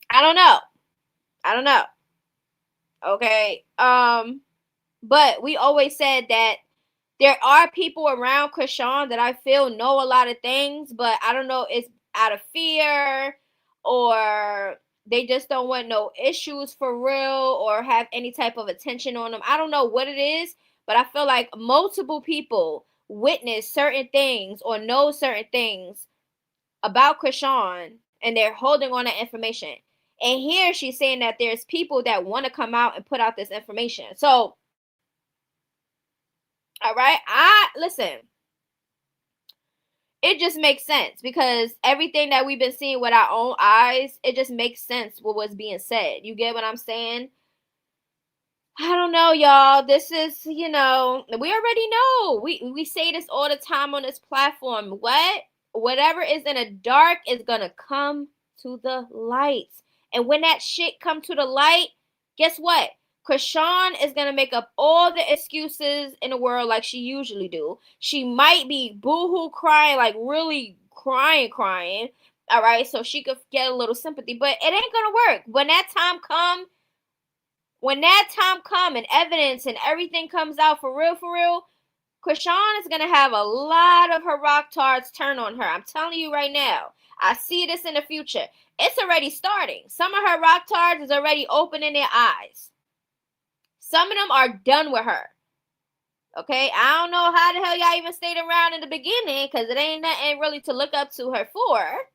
I don't know. Okay? But we always said that there are people around Chrisean that I feel know a lot of things, but I don't know, it's out of fear or they just don't want no issues for real or have any type of attention on them. I don't know what it is, but I feel like multiple people witness certain things or know certain things about Chrisean and they're holding on to information. And here she's saying that there's people that want to come out and put out this information. So, all right, listen. It just makes sense because everything that we've been seeing with our own eyes, it just makes sense with what's being said. You get what I'm saying? I don't know, y'all. This is, we already know. We say this all the time on this platform. Whatever is in the dark is going to come to the light. And when that shit come to the light, guess what? Chrisean is going to make up all the excuses in the world like she usually do. She might be boo-hoo crying, like really crying. All right, so she could get a little sympathy. But it ain't going to work. When that time come and evidence and everything comes out for real, Chrisean is going to have a lot of her rock tards turn on her. I'm telling you right now. I see this in the future. It's already starting. Some of her rock tards is already opening their eyes. Some of them are done with her. Okay? I don't know how the hell y'all even stayed around in the beginning because it ain't nothing really to look up to her for.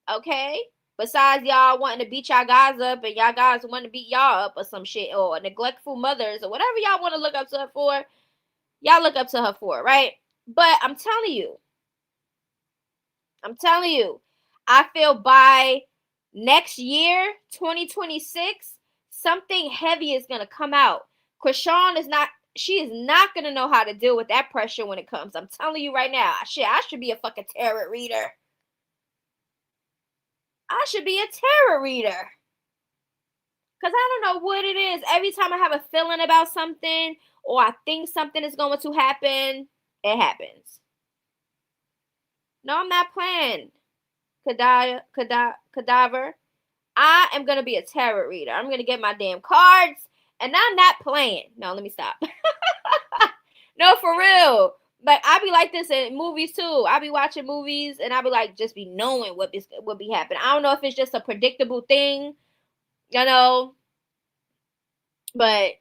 Okay? Besides y'all wanting to beat y'all guys up and y'all guys want to beat y'all up or some shit or neglectful mothers or whatever y'all want to look up to her for, y'all look up to her for, right? But I'm telling you, I feel by next year, 2026, something heavy is going to come out. Chrisean is not going to know how to deal with that pressure when it comes. I'm telling you right now, I should be a fucking tarot reader. Because I don't know what it is. Every time I have a feeling about something or I think something is going to happen, it happens. No, I'm not playing. Cadaver. I am going to be a tarot reader. I'm going to get my damn cards and I'm not playing. No, let me stop. No, for real. Like, I be like this in movies too. I be watching movies and I be like, just be knowing what be happening. I don't know if it's just a predictable thing, But,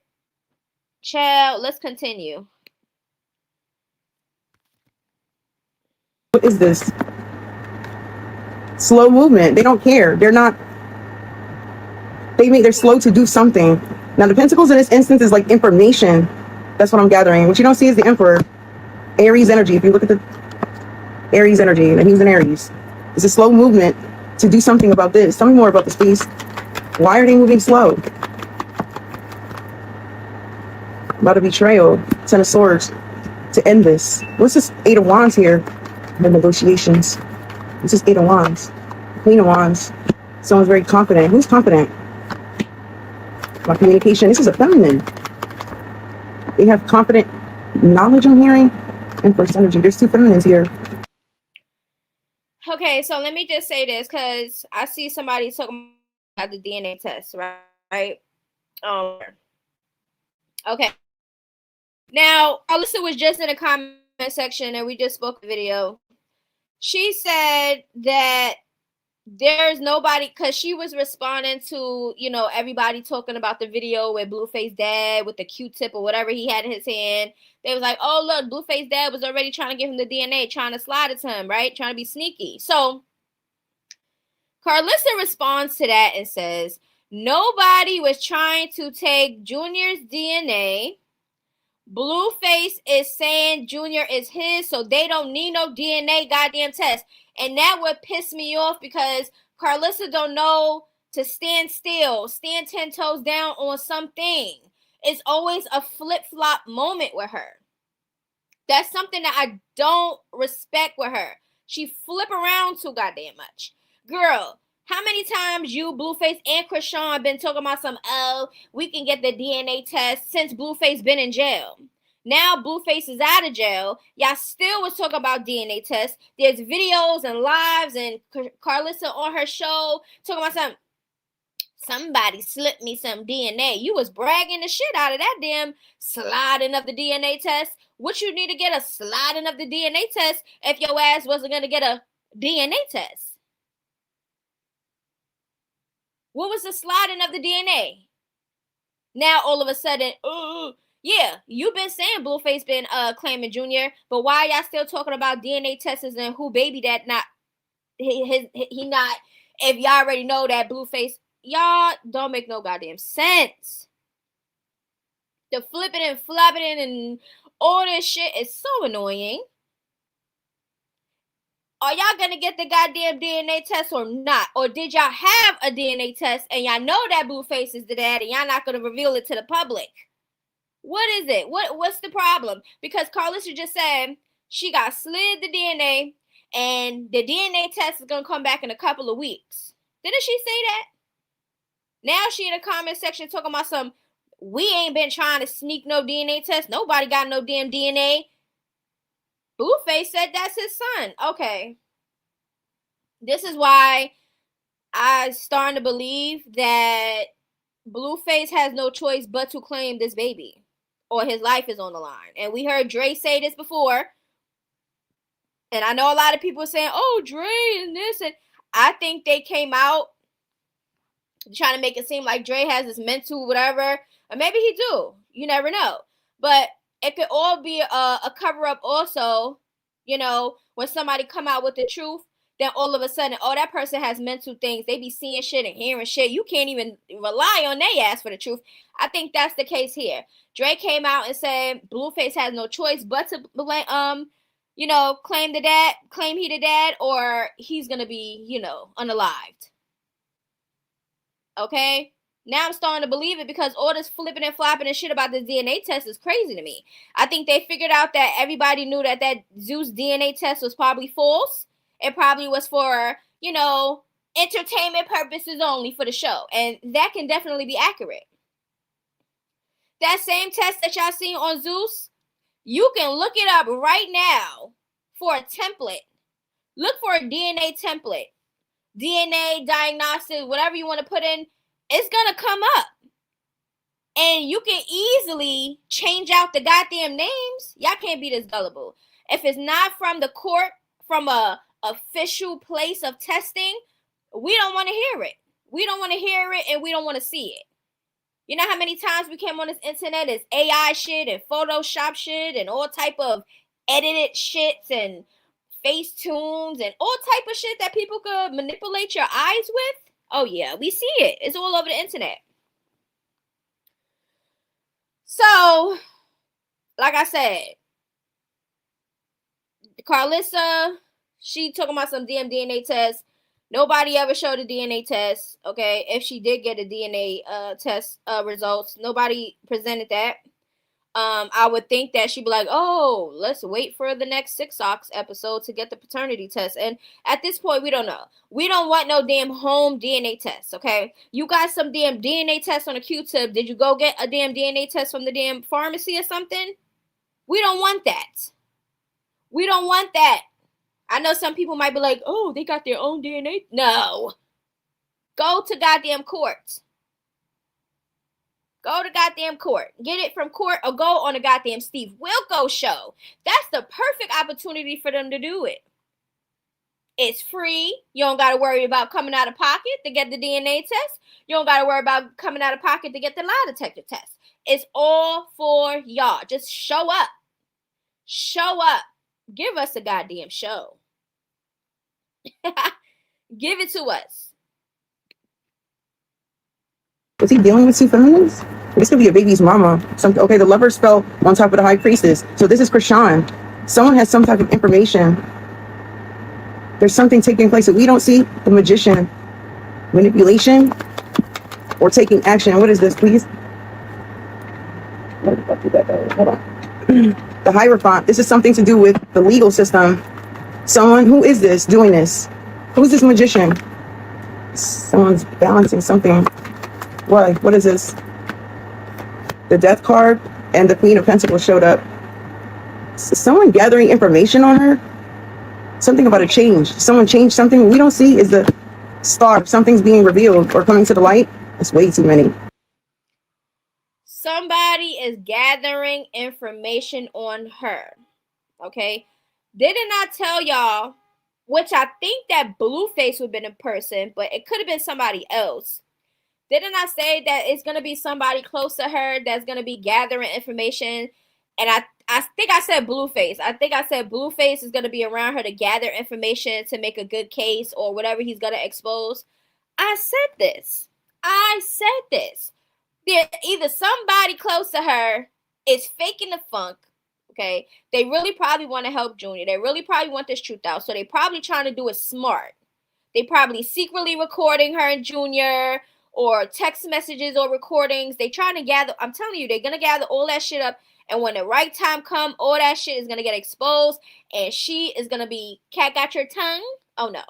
child, let's continue. What is this? Slow movement. They don't care. They're slow to do something. Now the pentacles in this instance is like information. That's what I'm gathering. What you don't see is the Emperor. Aries energy. If you look at the Aries energy, and he's an Aries. It's a slow movement to do something about this. Tell me more about this, please. Why are they moving slow? About a betrayal. Ten of Swords. To end this. What's this Eight of Wands here? The negotiations. This is Eight of Wands. Queen of Wands. Someone's very confident. Who's confident? My communication. This is a feminine. They have confident knowledge I'm hearing. And first energy. There's two feminines here. Okay, so let me just say this, because I see somebody talking about the DNA test, right? Okay. Now, Alyssa was just in the comment section, and we just spoke the video. She said that there's nobody, because she was responding to, you know, everybody talking about the video with Blueface dad with the Q-tip or whatever he had in his hand. They was like, oh, look, Blueface dad was already trying to give him the DNA, trying to slide it to him, right? Trying to be sneaky. So Carlissa responds to that and says, nobody was trying to take Junior's DNA. Blueface is saying Junior is his, so they don't need no DNA goddamn test. And that would piss me off, because Carlissa don't know to stand still, stand 10 toes down on something. It's always a flip-flop moment with her. That's something that I don't respect with her. She flip around too goddamn much. Girl, how many times you, Blueface, and Chrisean been talking about some, oh, we can get the DNA test since Blueface been in jail? Now Blueface is out of jail. Y'all still was talking about DNA tests. There's videos and lives and Carlissa on her show talking about somebody slipped me some DNA. You was bragging the shit out of that damn sliding of the DNA test. What you need to get a sliding of the DNA test if your ass wasn't going to get a DNA test? What was the sliding of the DNA? Now all of a sudden, yeah, you've been saying Blueface been claiming Junior, but why y'all still talking about DNA tests and who baby that not he not? If y'all already know that Blueface, y'all don't make no goddamn sense. The flipping and flopping and all this shit is so annoying. Are y'all gonna get the goddamn DNA test or not? Or did y'all have a DNA test and y'all know that Blueface is the dad and y'all not gonna reveal it to the public? What is it? What's the problem? Because Carlissa just said she got slid the DNA and the DNA test is gonna come back in a couple of weeks. Didn't she say that? Now she in the comment section talking about some, we ain't been trying to sneak no DNA test. Nobody got no damn DNA. Blueface said that's his son. Okay. This is why I'm starting to believe that Blueface has no choice but to claim this baby, or his life is on the line. And we heard Dre say this before. And I know a lot of people are saying, oh, Dre and this. And I think they came out trying to make it seem like Dre has this mental whatever. Or maybe he do. You never know. But it could all be a cover-up also. You know, when somebody come out with the truth, then all of a sudden, oh, that person has mental things. They be seeing shit and hearing shit. You can't even rely on their ass for the truth. I think that's the case here. Dre came out and said Blueface has no choice but to you know, claim he the dad, or he's gonna be, you know, unalived. Okay? Now I'm starting to believe it, because all this flipping and flopping and shit about this DNA test is crazy to me. I think they figured out that everybody knew that Zeus DNA test was probably false. It probably was for, you know, entertainment purposes only for the show. And that can definitely be accurate. That same test that y'all seen on Zeus, you can look it up right now for a template. Look for a DNA template. DNA, diagnostic, whatever you want to put in, it's going to come up. And you can easily change out the goddamn names. Y'all can't be this gullible. If it's not from the court, from a official place of testing, we don't want to hear it. We don't want to hear it, and we don't want to see it. You know how many times we came on this internet as AI shit and Photoshop shit and all type of edited shits and face tunes and all type of shit that people could manipulate your eyes with? Oh yeah, we see it. It's all over the internet. So, like I said, Carlissa, she talking about some DNA test. Nobody ever showed a DNA test, okay? If she did get a DNA test results, nobody presented that. I would think that she'd be like, oh, let's wait for the next 6 Ox episode to get the paternity test. And at this point, we don't know. We don't want no damn home DNA test, okay? You got some damn DNA test on a Q-tip. Did you go get a damn DNA test from the damn pharmacy or something? We don't want that. We don't want that. I know some people might be like, oh, they got their own DNA. No. Go to goddamn court. Go to goddamn court. Get it from court or go on a goddamn Steve Wilkos show. That's the perfect opportunity for them to do it. It's free. You don't got to worry about coming out of pocket to get the DNA test. You don't got to worry about coming out of pocket to get the lie detector test. It's all for y'all. Just show up. Show up. Give us a goddamn show. Give it to us. Was he dealing with 2 feminists? This could be a baby's mama. Okay, the lovers fell on top of the high priestess. So this is Chrisean. Someone has some type of information. There's something taking place that we don't see. The magician. Manipulation. Or taking action. What is this, please? Where the fuck did that go? Hold on. The Hierophant. This is something to do with the legal system. Someone, who is this doing this? Who's this magician? Someone's balancing something. Why? What is this? The Death card and the Queen of Pentacles showed up. Someone gathering information on her? Something about a change. Someone changed something we don't see is the Star. Something's being revealed or coming to the light. It's way too many. Somebody is gathering information on her. Okay? Didn't I tell y'all, which I think that Blueface would have been in person, but it could have been somebody else. Didn't I say that it's going to be somebody close to her that's going to be gathering information? And I think I said Blueface. I think I said Blueface is going to be around her to gather information to make a good case or whatever he's going to expose. I said this. Either somebody close to her is faking the funk. Okay. They really probably want to help Junior. They really probably want this truth out. So they probably trying to do it smart. They probably secretly recording her and Junior or text messages or recordings. They trying to gather. I'm telling you, they're going to gather all that shit up. And when the right time come, all that shit is going to get exposed. And she is going to be, cat got your tongue? Oh no.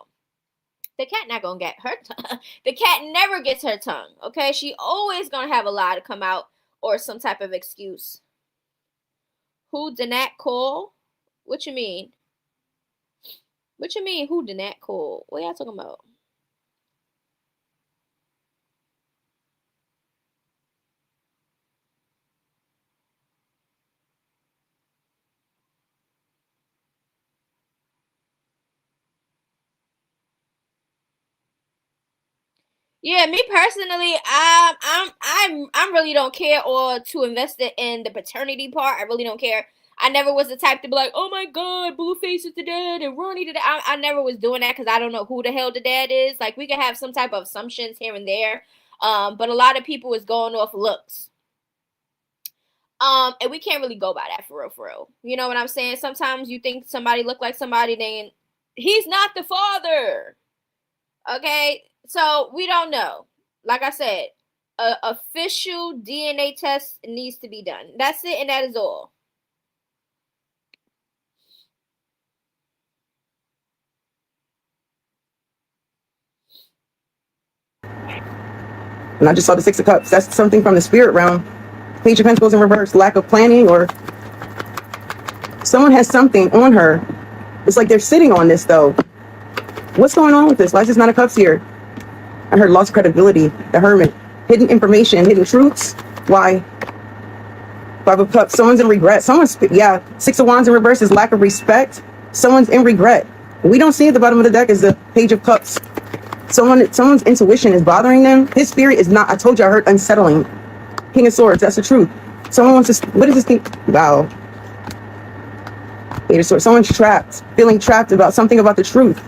The cat not going to get her tongue. The cat never gets her tongue. Okay. She always going to have a lie to come out or some type of excuse. Who did that call? What you mean? What you mean, who did that call? What y'all talking about? Yeah, me personally, I really don't care or to invest it in the paternity part. I really don't care. I never was the type to be like, oh my God, Blueface is the dad and Ronnie the dad. I never was doing that because I don't know who the hell the dad is. Like, we can have some type of assumptions here and there. But a lot of people is going off looks. And we can't really go by that for real. You know what I'm saying? Sometimes you think somebody look like somebody, then he's not the father. Okay? So we don't know. Like I said, an official DNA test needs to be done. That's it, and that is all. And I just saw the 6 of Cups. That's something from the spirit realm. Page of Pentacles in reverse. Lack of planning, or someone has something on her. It's like they're sitting on this, though. What's going on with this? Why is this 9 of Cups here? I heard lost credibility, the Hermit, hidden information, hidden truths. Why? 5 of Cups, someone's in regret. 6 of Wands in reverse is lack of respect. Someone's in regret. What we don't see at the bottom of the deck is the Page of Cups. Someone's intuition is bothering them. His spirit is not, I told you, I heard unsettling. King of Swords, that's the truth. Someone wants to, what is this thing? Wow. Eight of Swords, someone's trapped, feeling trapped about something about the truth.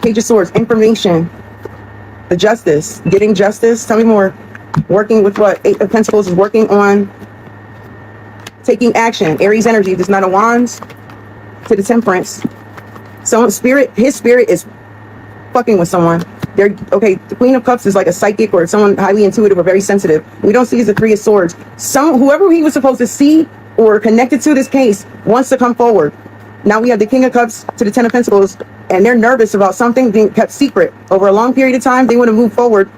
Page of Swords, information, the justice, getting justice. Tell me more. Working with what? Eight of Pentacles is working on taking action. Aries energy, there's not a wands to the Temperance. Someone's spirit, his spirit is fucking with someone. They're okay. The Queen of Cups is like a psychic or someone highly intuitive or very sensitive. We don't see as the Three of Swords. Whoever he was supposed to see or connected to this case wants to come forward. Now we have the King of Cups to the Ten of Pentacles, and they're nervous about something being kept secret over a long period of time. They want to move forward,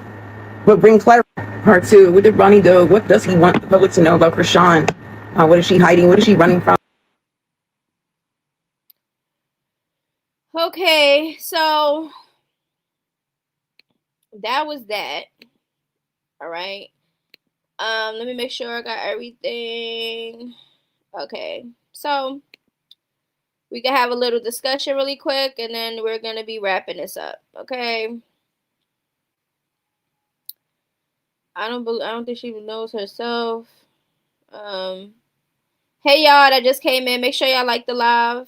but bring clarity. Part two. What did Ronnie do? What does he want the public to know about Chrisean? What is she hiding? What is she running from? Okay, so that was that. All right. Let me make sure I got everything. Okay, so we can have a little discussion really quick, and then we're gonna be wrapping this up. Okay. I don't think she even knows herself. Hey y'all that just came in, make sure y'all like the live.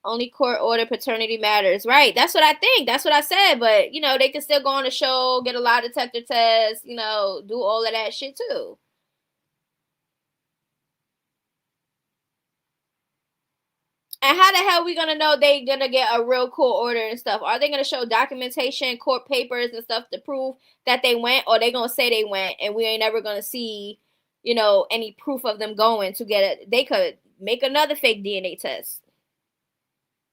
Only court order paternity matters. Right, that's what I think. That's what I said. But, you know, they can still go on the show, get a lie detector test, you know, do all of that shit too. And how the hell we gonna know they gonna get a real court order and stuff? Are they gonna show documentation, court papers and stuff to prove that they went, or they gonna say they went and we ain't never gonna see, you know, any proof of them going to get it? They could make another fake DNA test.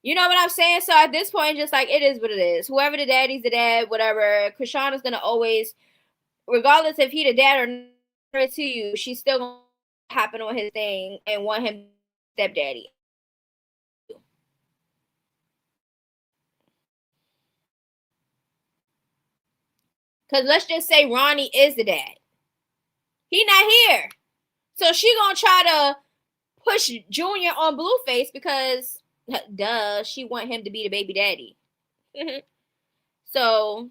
You know what I'm saying? So at this point, just like, it is what it is. Whoever the daddy's the dad, whatever. Chrisean is gonna always, regardless if he the dad or not to you, she's still gonna happen on his thing and want him stepdaddy. Because let's just say Ronnie is the dad. He not here. So she gonna try to push Junior on Blueface because, duh, she want him to be the baby daddy. So,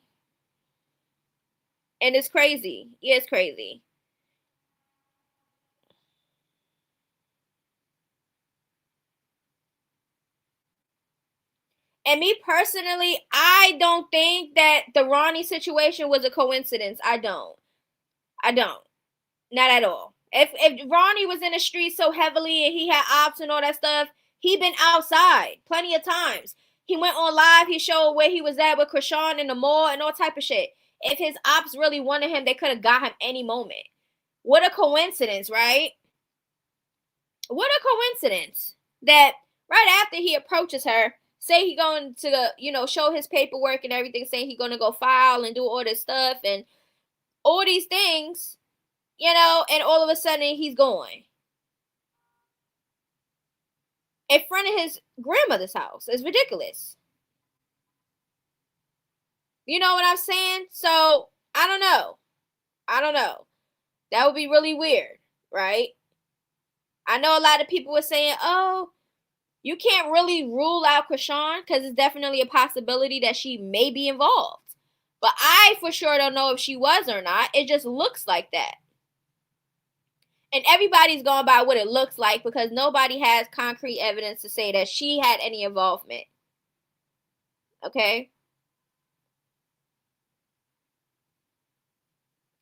and it's crazy. Yeah, it's crazy. And me personally, I don't think that the Ronnie situation was a coincidence. I don't. Not at all. If Ronnie was in the street so heavily and he had ops and all that stuff, he been outside plenty of times. He went on live. He showed where he was at with Chrisean in the mall and all type of shit. If his ops really wanted him, they could have got him any moment. What a coincidence, right? What a coincidence that right after he approaches her, say he going to, you know, show his paperwork and everything, saying he going to go file and do all this stuff and all these things, you know, and all of a sudden he's going in front of his grandmother's house. It's ridiculous. You know what I'm saying? So, I don't know. That would be really weird, right? I know a lot of people were saying, oh, you can't really rule out Chrisean because it's definitely a possibility that she may be involved. But I for sure don't know if she was or not. It just looks like that. And everybody's going by what it looks like because nobody has concrete evidence to say that she had any involvement. Okay?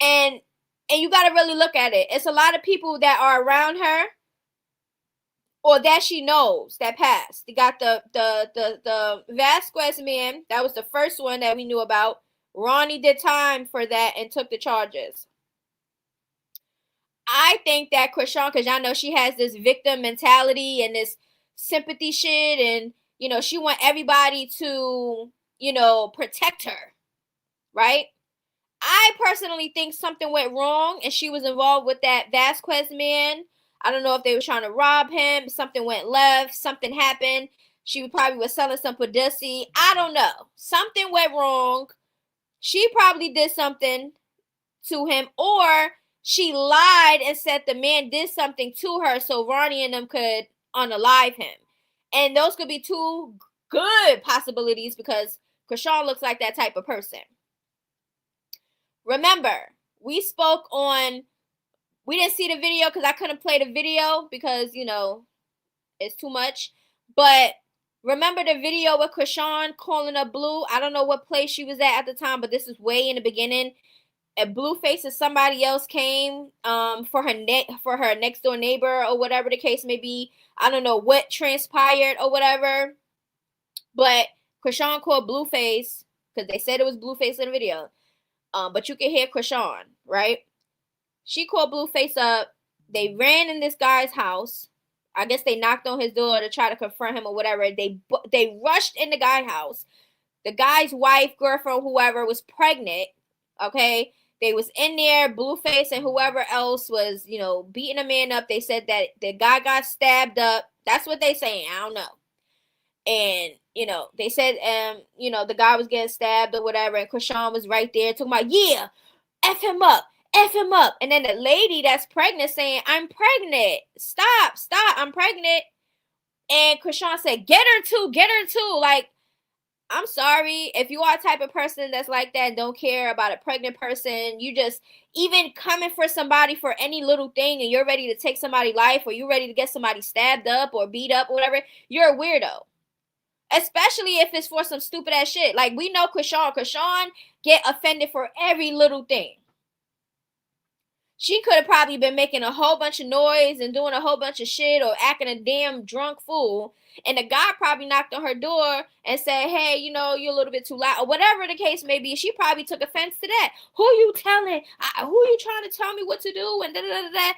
And you got to really look at it. It's a lot of people that are around her or that she knows that passed. They got the Vasquez man. That was the first one that we knew about. Ronnie did time for that and took the charges. I think that Chrisean, because y'all know she has this victim mentality and this sympathy shit, and, you know, she want everybody to, you know, protect her, right? I personally think something went wrong and she was involved with that Vasquez man. I don't know if they were trying to rob him. Something went left. Something happened. She probably was selling some pussy. I don't know. Something went wrong. She probably did something to him, or she lied and said the man did something to her so Ronnie and them could unalive him. And those could be two good possibilities because Chrisean looks like that type of person. Remember, we spoke on We didn't see the video because I couldn't play the video because, you know, it's too much. But remember the video with Chrisean calling up Blue? I don't know what place she was at the time, but this is way in the beginning. And Blueface and somebody else came for her next door neighbor or whatever the case may be. I don't know what transpired or whatever. But Chrisean called Blueface because they said it was Blueface in the video. But you can hear Chrisean, right? She called Blueface up. They ran in this guy's house. I guess they knocked on his door to try to confront him or whatever. They rushed in the guy's house. The guy's wife, girlfriend, whoever was pregnant. Okay, they was in there. Blueface and whoever else was, you know, beating a man up. They said that the guy got stabbed up. That's what they saying. I don't know. And you know, they said, you know, the guy was getting stabbed or whatever, and Chrisean was right there talking about, yeah, F him up. F him up. And then the lady that's pregnant saying, I'm pregnant. Stop, I'm pregnant. And Chrisean said, get her too. Like, I'm sorry. If you are a type of person that's like that and don't care about a pregnant person, you just, even coming for somebody for any little thing and you're ready to take somebody's life or you're ready to get somebody stabbed up or beat up or whatever, you're a weirdo. Especially if it's for some stupid ass shit. Like, we know Chrisean get offended for every little thing. She could have probably been making a whole bunch of noise and doing a whole bunch of shit or acting a damn drunk fool. And the guy probably knocked on her door and said, hey, you know, you're a little bit too loud. Or whatever the case may be. She probably took offense to that. Who you telling? Who you trying to tell me what to do? And da-da-da-da.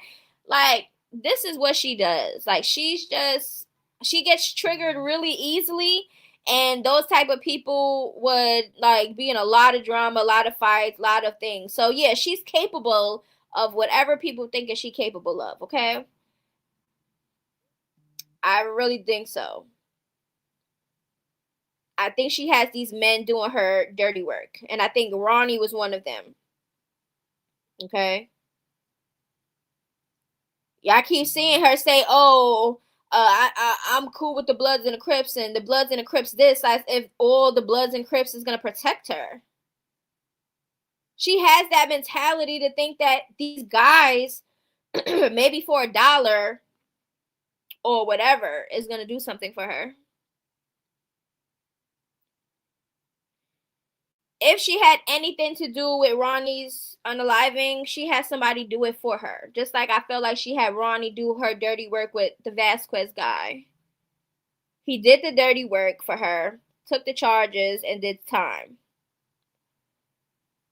Like, this is what she does. Like, she gets triggered really easily. And those type of people would, like, be in a lot of drama, a lot of fights, a lot of things. So, yeah, she's capable of whatever people think is she capable of, okay? I really think so. I think she has these men doing her dirty work. And I think Ronnie was one of them. Okay? Y'all keep seeing her say, oh, I'm cool with the Bloods and the Crips, and the Bloods and the Crips this, as if all the Bloods and Crips is going to protect her. She has that mentality to think that these guys, maybe for $1 or whatever, is going to do something for her. If she had anything to do with Ronnie's unaliving, she had somebody do it for her. Just like I feel like she had Ronnie do her dirty work with the Vasquez guy. He did the dirty work for her, took the charges, and did time.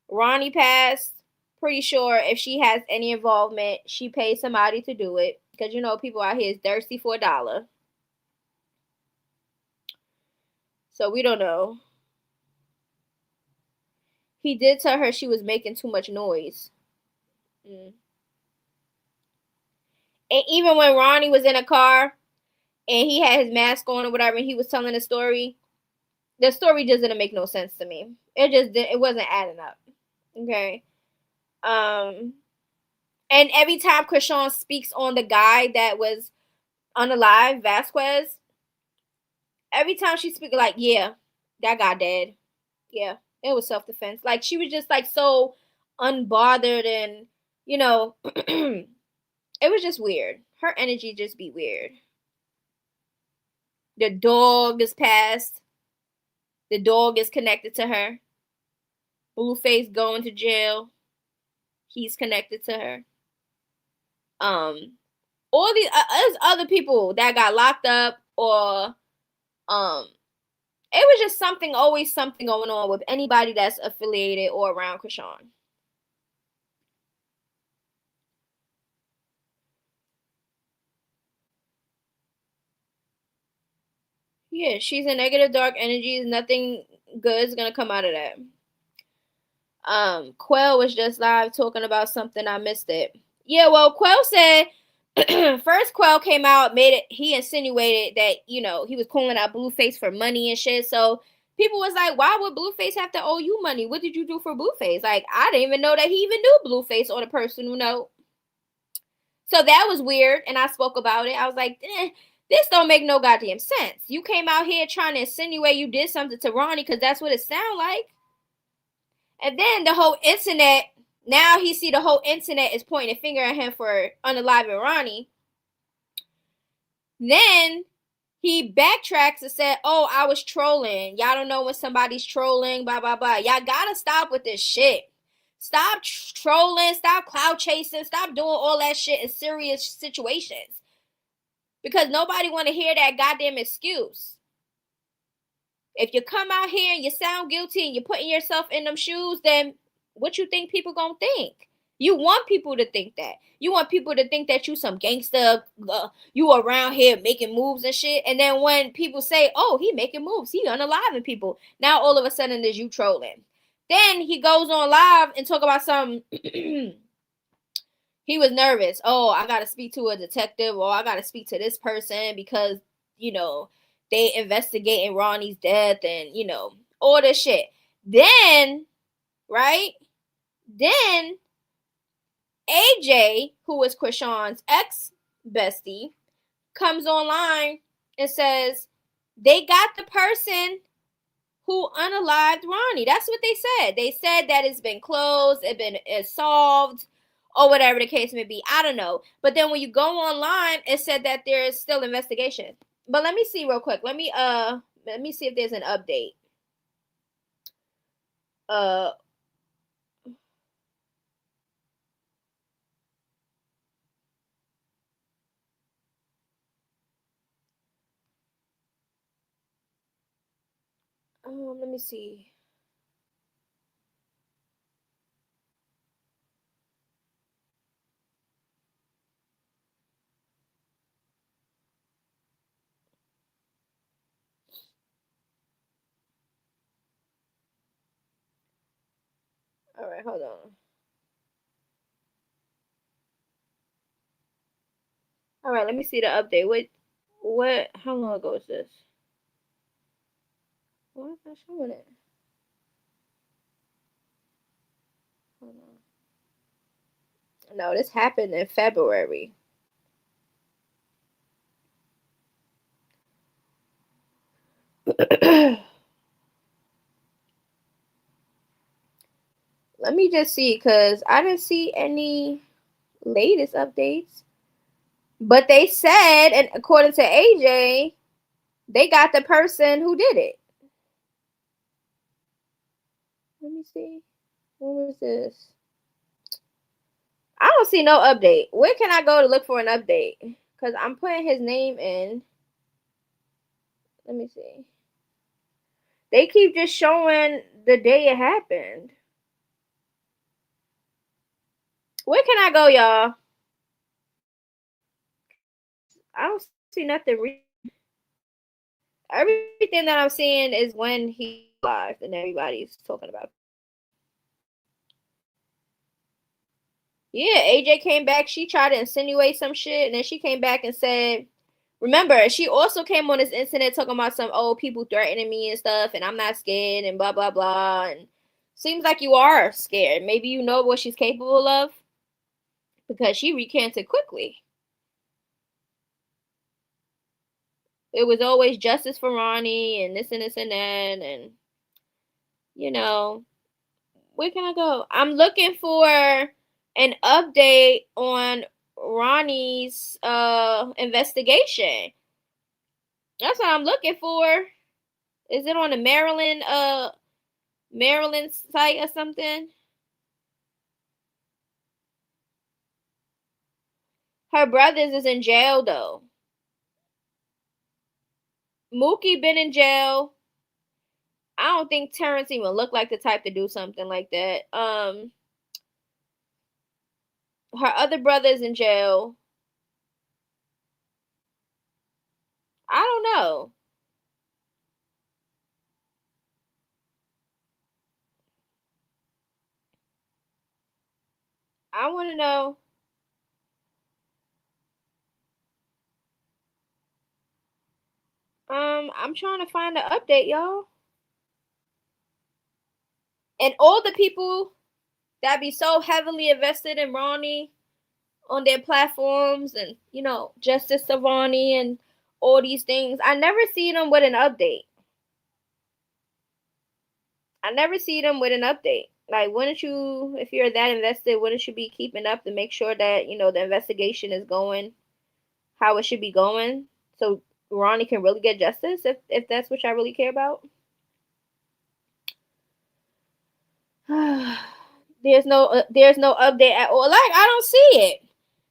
Ronnie passed. Pretty sure if she has any involvement, she paid somebody to do it. Because, you know, people out here is thirsty for $1. So we don't know. He did tell her she was making too much noise. And even when Ronnie was in a car and he had his mask on or whatever, and he was telling the story just didn't make no sense to me. It wasn't adding up. Okay. And every time Chrisean speaks on the guy that was unalive, Vasquez, every time she speaks, like, yeah, that guy dead. Yeah, it was self-defense. Like, she was just, like, so unbothered and, you know, it was just weird. Her energy just be weird. The dog is passed. The dog is connected to her. Blueface going to jail. He's connected to her. All these other people that got locked up, or it was just always something going on with anybody that's affiliated or around Chrisean. Yeah, she's in negative dark energies. Nothing good is gonna come out of that. Quell was just live talking about something. I missed it. Yeah, well, Quell said first Quell came out, he insinuated that, you know, he was calling out Blueface for money and shit. So people was like, why would Blueface have to owe you money? What did you do for Blueface? Like, I didn't even know that he even knew Blueface on a personal note. So that was weird, and I spoke about it. I was like, this don't make no goddamn sense. You came out here trying to insinuate you did something to Ronnie because that's what it sounded like. And then the whole internet Now he see the whole internet is pointing a finger at him for unaliving Ronnie. Then he backtracks and said, "Oh, I was trolling. Y'all don't know when somebody's trolling, blah, blah, blah. Y'all gotta stop with this shit. Stop trolling, stop cloud chasing, stop doing all that shit in serious situations. Because nobody want to hear that goddamn excuse. If you come out here and you sound guilty and you're putting yourself in them shoes, then what you think people gonna think? You want people to think that. You want people to think that you some gangster, you around here making moves and shit. And then when people say, oh, he making moves, he unaliving people. Now all of a sudden is you trolling. Then he goes on live and talk about some, he was nervous. Oh, I got to speak to a detective, or I got to speak to this person because, you know, they investigating Ronnie's death and, you know, all this shit. Then, right? Then AJ, who is Chrisean's ex-bestie, comes online and says they got the person who unalived Ronnie. That's what they said. They said that it's been closed, it's solved, or whatever the case may be. I don't know. But then when you go online, it said that there is still investigation. But let me see real quick. Let me see if there's an update. Let me see. All right, hold on. All right, let me see the update. What? How long ago is this? Why is not showing it? Hold on. No, this happened in February. Let me just see, because I didn't see any latest updates. But they said, and according to AJ, they got the person who did it. Let me see. When was this? I don't see no update. Where can I go to look for an update? Because I'm putting his name in. Let me see. They keep just showing the day it happened. Where can I go, y'all? I don't see nothing. Everything that I'm seeing is when he live and everybody's talking about. Yeah, AJ came back. She tried to insinuate some shit, and then she came back and said, remember, she also came on this internet talking about some old people threatening me and stuff, and I'm not scared, and blah, blah, blah. And seems like you are scared. Maybe you know what she's capable of, because she recanted quickly. It was always justice for Ronnie and this and this and that, and, you know, where can I go? I'm looking for an update on Ronnie's investigation. That's what I'm looking for. Is it on the Maryland site or something? Her brothers is in jail though. Mookie been in jail. I don't think Terrence even looked like the type to do something like that. Her other brother's in jail. I don't know. I want to know. I'm trying to find an update, y'all. And all the people that be so heavily invested in Ronnie on their platforms and, you know, Justice to Ronnie and all these things, I never see them with an update. I never see them with an update. Like, wouldn't you, if you're that invested, wouldn't you be keeping up to make sure that, you know, the investigation is going how it should be going, so Ronnie can really get justice if that's what y'all really care about? There's no update at all. Like, I don't see it.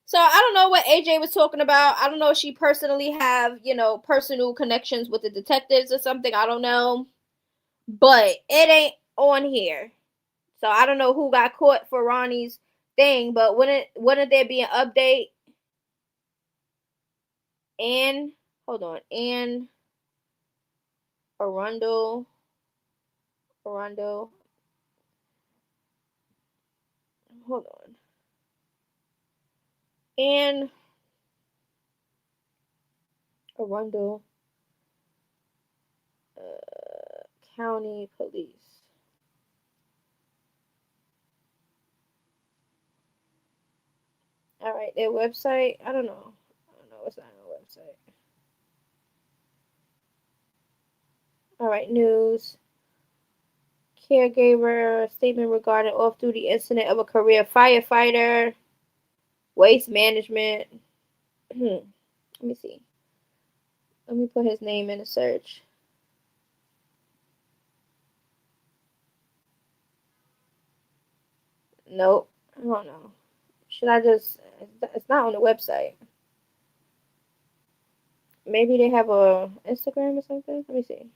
So I don't know what AJ was talking about. I don't know if she personally have, you know, personal connections with the detectives or something. I don't know. But it ain't on here. So I don't know who got caught for Ronnie's thing, but wouldn't there be an update? And hold on. And Arundel. Hold on. And Arundel County Police. All right, their website. I don't know. It's not on the website. All right, news. Caregiver statement regarding off-duty incident of a career firefighter. Waste management. Let me see. Let me put his name in a search. Nope. I don't know. Should I just... It's not on the website. Maybe they have a Instagram or something? Let me see.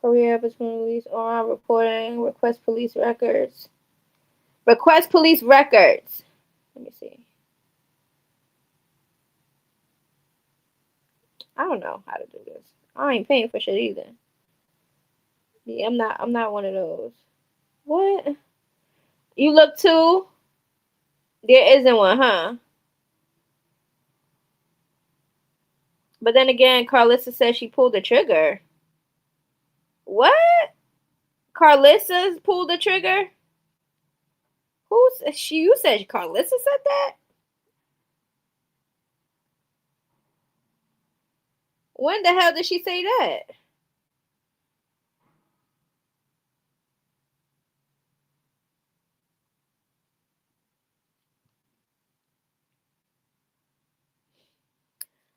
Career opportunities on reporting. Request police records. Request police records. Let me see. I don't know how to do this. I ain't paying for shit either. Yeah, I'm not one of those. What? You look too? There isn't one, huh? But then again, Carlissa says she pulled the trigger. What? Carlissa's pulled the trigger? Who's she? You said Carlissa said that? When the hell did she say that?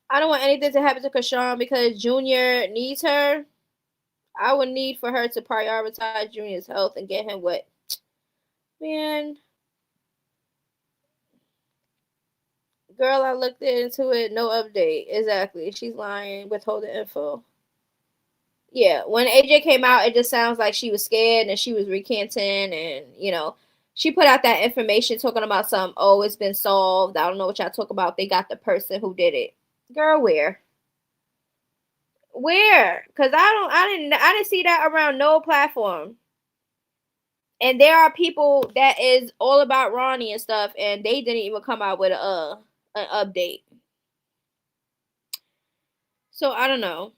I don't want anything to happen to Krishan because Junior needs her. I would need for her to prioritize Junior's health and get him what? Man. Girl, I looked into it. No update. Exactly. She's lying, withholding info. Yeah, when AJ came out, it just sounds like she was scared and she was recanting, and you know, she put out that information talking about some. Oh, it's been solved. I don't know what y'all talk about. They got the person who did it. Girl, where? Where? Cause I didn't see that around no platform. And there are people that is all about Ronnie and stuff, and they didn't even come out with an update. So I don't know.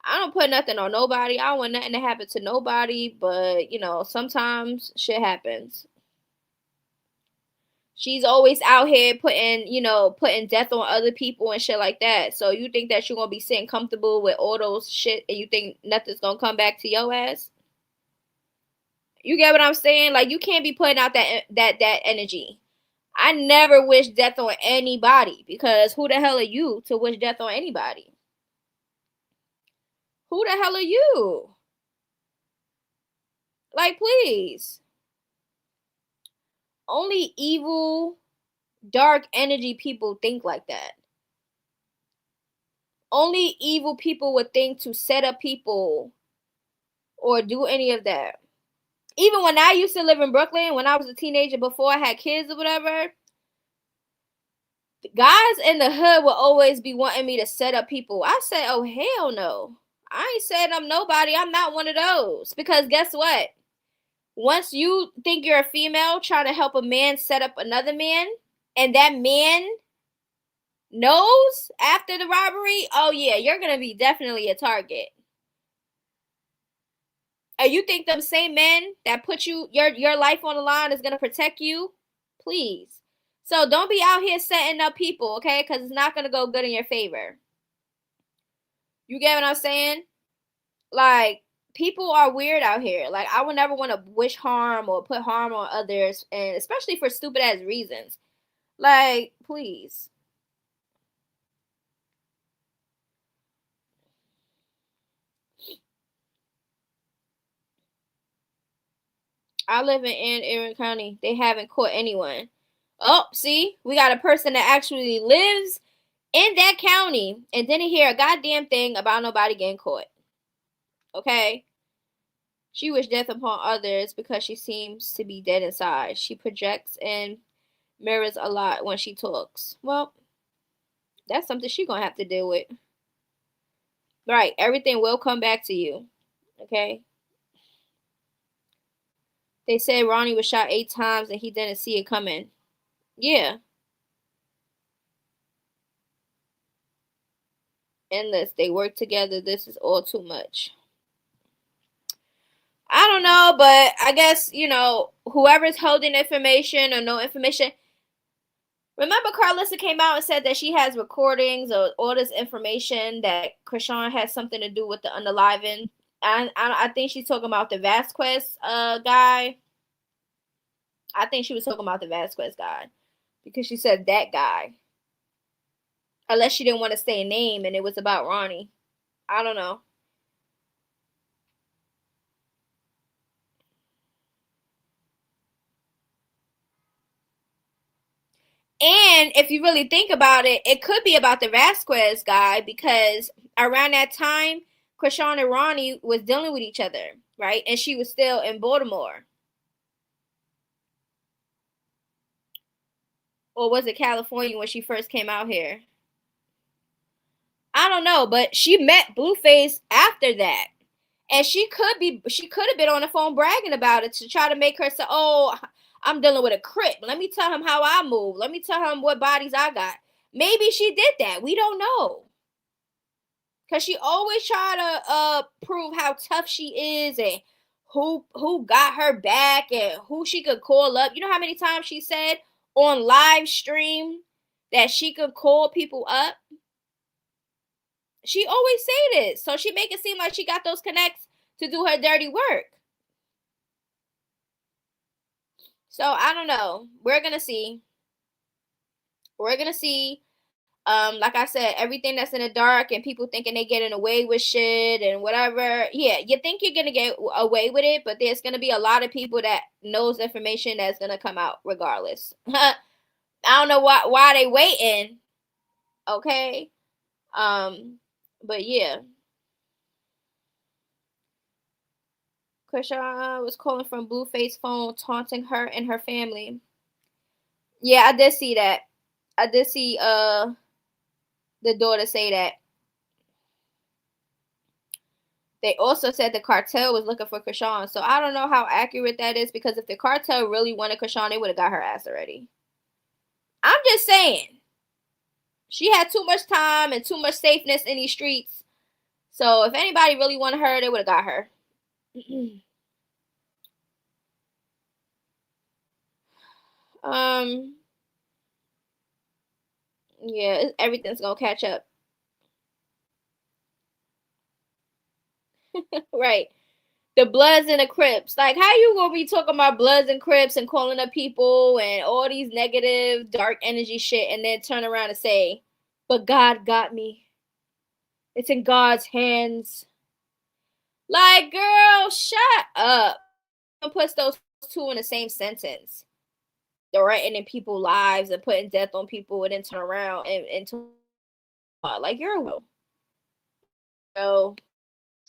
I don't put nothing on nobody. I don't want nothing to happen to nobody, but you know, sometimes shit happens. She's always out here putting death on other people and shit like that. So you think that you're gonna be sitting comfortable with all those shit and you think nothing's gonna come back to your ass? You get what I'm saying? Like, you can't be putting out that energy. I never wish death on anybody because who the hell are you to wish death on anybody? Who the hell are you? Like, please. Only evil, dark energy people think like that. Only evil people would think to set up people or do any of that. Even when I used to live in Brooklyn, when I was a teenager before I had kids or whatever, guys in the hood would always be wanting me to set up people. I said, oh, hell no. I ain't setting up nobody. I'm not one of those. Because guess what? Once you think you're a female trying to help a man set up another man, and that man knows after the robbery, oh yeah, you're going to be definitely a target. And you think them same men that put your life on the line is going to protect you? Please. So don't be out here setting up people, okay? Because it's not going to go good in your favor. You get what I'm saying? Like, people are weird out here. Like, I would never want to wish harm or put harm on others, and especially for stupid ass reasons. Like, please. I live in Anne Arundel County. They haven't caught anyone. Oh, see? We got a person that actually lives in that county and didn't hear a goddamn thing about nobody getting caught. Okay? She wished death upon others because she seems to be dead inside. She projects and mirrors a lot when she talks. Well, that's something she's going to have to deal with. Right. Everything will come back to you. Okay? They said Ronnie was shot 8 times and he didn't see it coming. Yeah. Endless. They work together. This is all too much. I don't know, but I guess, you know, whoever's holding information or no information. Remember Carlissa came out and said that she has recordings or all this information that Chrisean has something to do with the unaliving. I think she's talking about the Vasquez guy. I think she was talking about the Vasquez guy because she said that guy. Unless she didn't want to say a name and it was about Ronnie. I don't know. And if you really think about it, it could be about the Vasquez guy because around that time, Chrisean and Ronnie was dealing with each other, right? And she was still in Baltimore. Or was it California when she first came out here? I don't know, but she met Blueface after that. And she could have been on the phone bragging about it to try to make her say, oh, I'm dealing with a Crip. Let me tell him how I move. Let me tell him what bodies I got. Maybe she did that. We don't know. Because she always try to prove how tough she is and who got her back and who she could call up. You know how many times she said on live stream that she could call people up? She always say this. So she make it seem like she got those connects to do her dirty work. So I don't know. We're going to see. We're going to see. Like I said, everything that's in the dark and people thinking they getting away with shit and whatever. Yeah, you think you're going to get away with it, but there's going to be a lot of people that knows information that's going to come out regardless. I don't know why they waiting. Okay. But yeah. Chrisean was calling from Blueface phone, taunting her and her family. Yeah, I did see that. I did see the daughter say that. They also said the cartel was looking for Chrisean. So I don't know how accurate that is because if the cartel really wanted Chrisean, they would have got her ass already. I'm just saying. She had too much time and too much safeness in these streets. So if anybody really wanted her, they would have got her. Yeah, everything's gonna catch up. Right. The Bloods and the Crips. Like, how you gonna be talking about Bloods and Crips and calling up people and all these negative, dark energy shit and then turn around and say, but God got me. It's in God's hands. Like, girl, shut up. Puts those two in the same sentence. Threatening people's lives and putting death on people and then turn around and like, you're a will. So,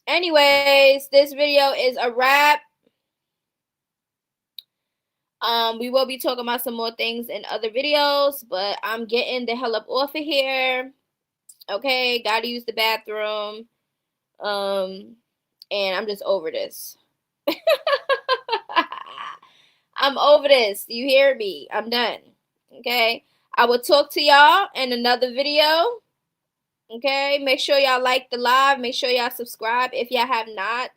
anyways, this video is a wrap. We will be talking about some more things in other videos, but I'm getting the hell up off of here. Okay, gotta use the bathroom. And I'm just over this. I'm over this. You hear me? I'm done. Okay, I will talk to y'all in another video. Okay, make sure y'all like the live. Make sure y'all subscribe if y'all have not.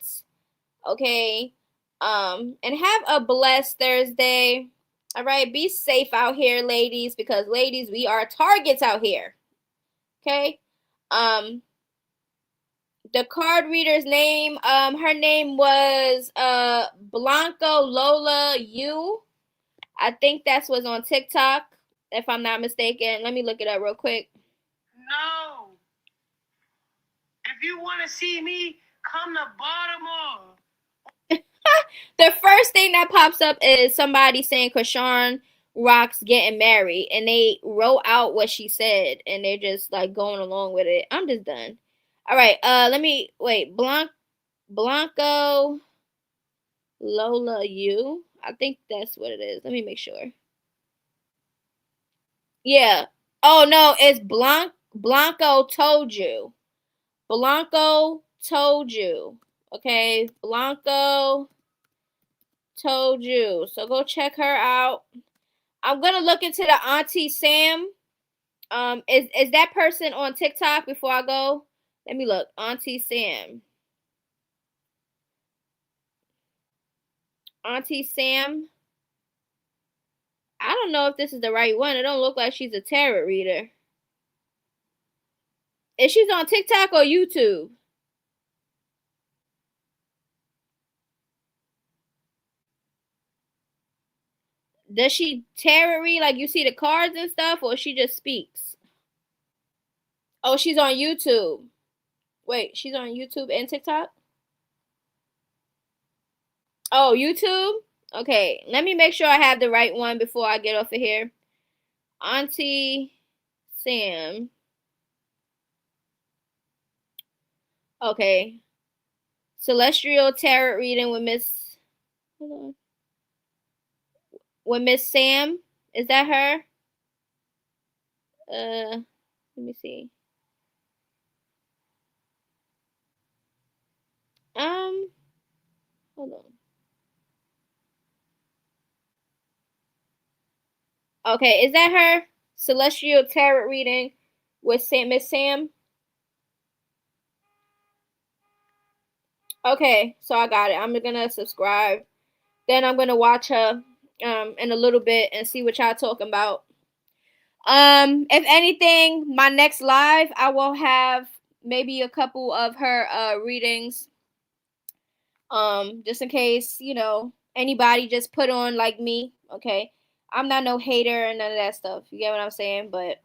Okay, and have a blessed Thursday. All right, be safe out here, ladies, because ladies, we are targets out here. Okay. The card reader's name, her name was Blanco Lola U. I think that's what's on TikTok, if I'm not mistaken. Let me look it up real quick. No. If you want to see me, come to Baltimore. The first thing that pops up is somebody saying Krishan Rock's getting married, and they wrote out what she said, and they're just like going along with it. I'm just done. All right, let me wait. Blanco Lola U. I think that's what it is. Let me make sure. Yeah. Oh no, it's Blanco told you. Blanco told you. Okay, Blanco told you. So go check her out. I'm gonna look into the Auntie Sam. Is that person on TikTok before I go? Let me look. Auntie Sam. Auntie Sam. I don't know if this is the right one. It don't look like she's a tarot reader. Is she on TikTok or YouTube? Does she tarot read, like you see the cards and stuff, or she just speaks? Oh, she's on YouTube. Wait, she's on YouTube and TikTok? Oh, YouTube? Okay, let me make sure I have the right one before I get off of here. Auntie Sam. Okay. Celestial Tarot reading with Miss... Hold on. With Miss Sam. Is that her? Let me see. Hold on. Okay, is that her? Celestial Tarot reading with Miss Sam? Okay, so I got it. I'm gonna subscribe. Then I'm gonna watch her in a little bit and see what y'all talking about. If anything, my next live I will have maybe a couple of her readings. Just in case, you know, anybody just put on like me, okay? I'm not no hater and none of that stuff. You get what I'm saying? But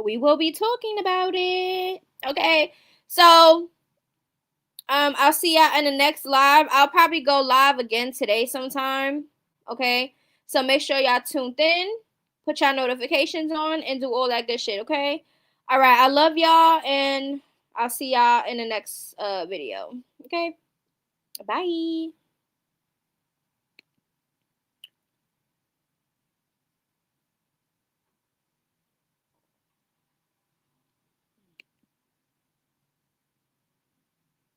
we will be talking about it. Okay. So I'll see y'all in the next live. I'll probably go live again today sometime. Okay. So make sure y'all tuned in, put y'all notifications on, and do all that good shit. Okay. All right. I love y'all, and I'll see y'all in the next video. Okay. Bye.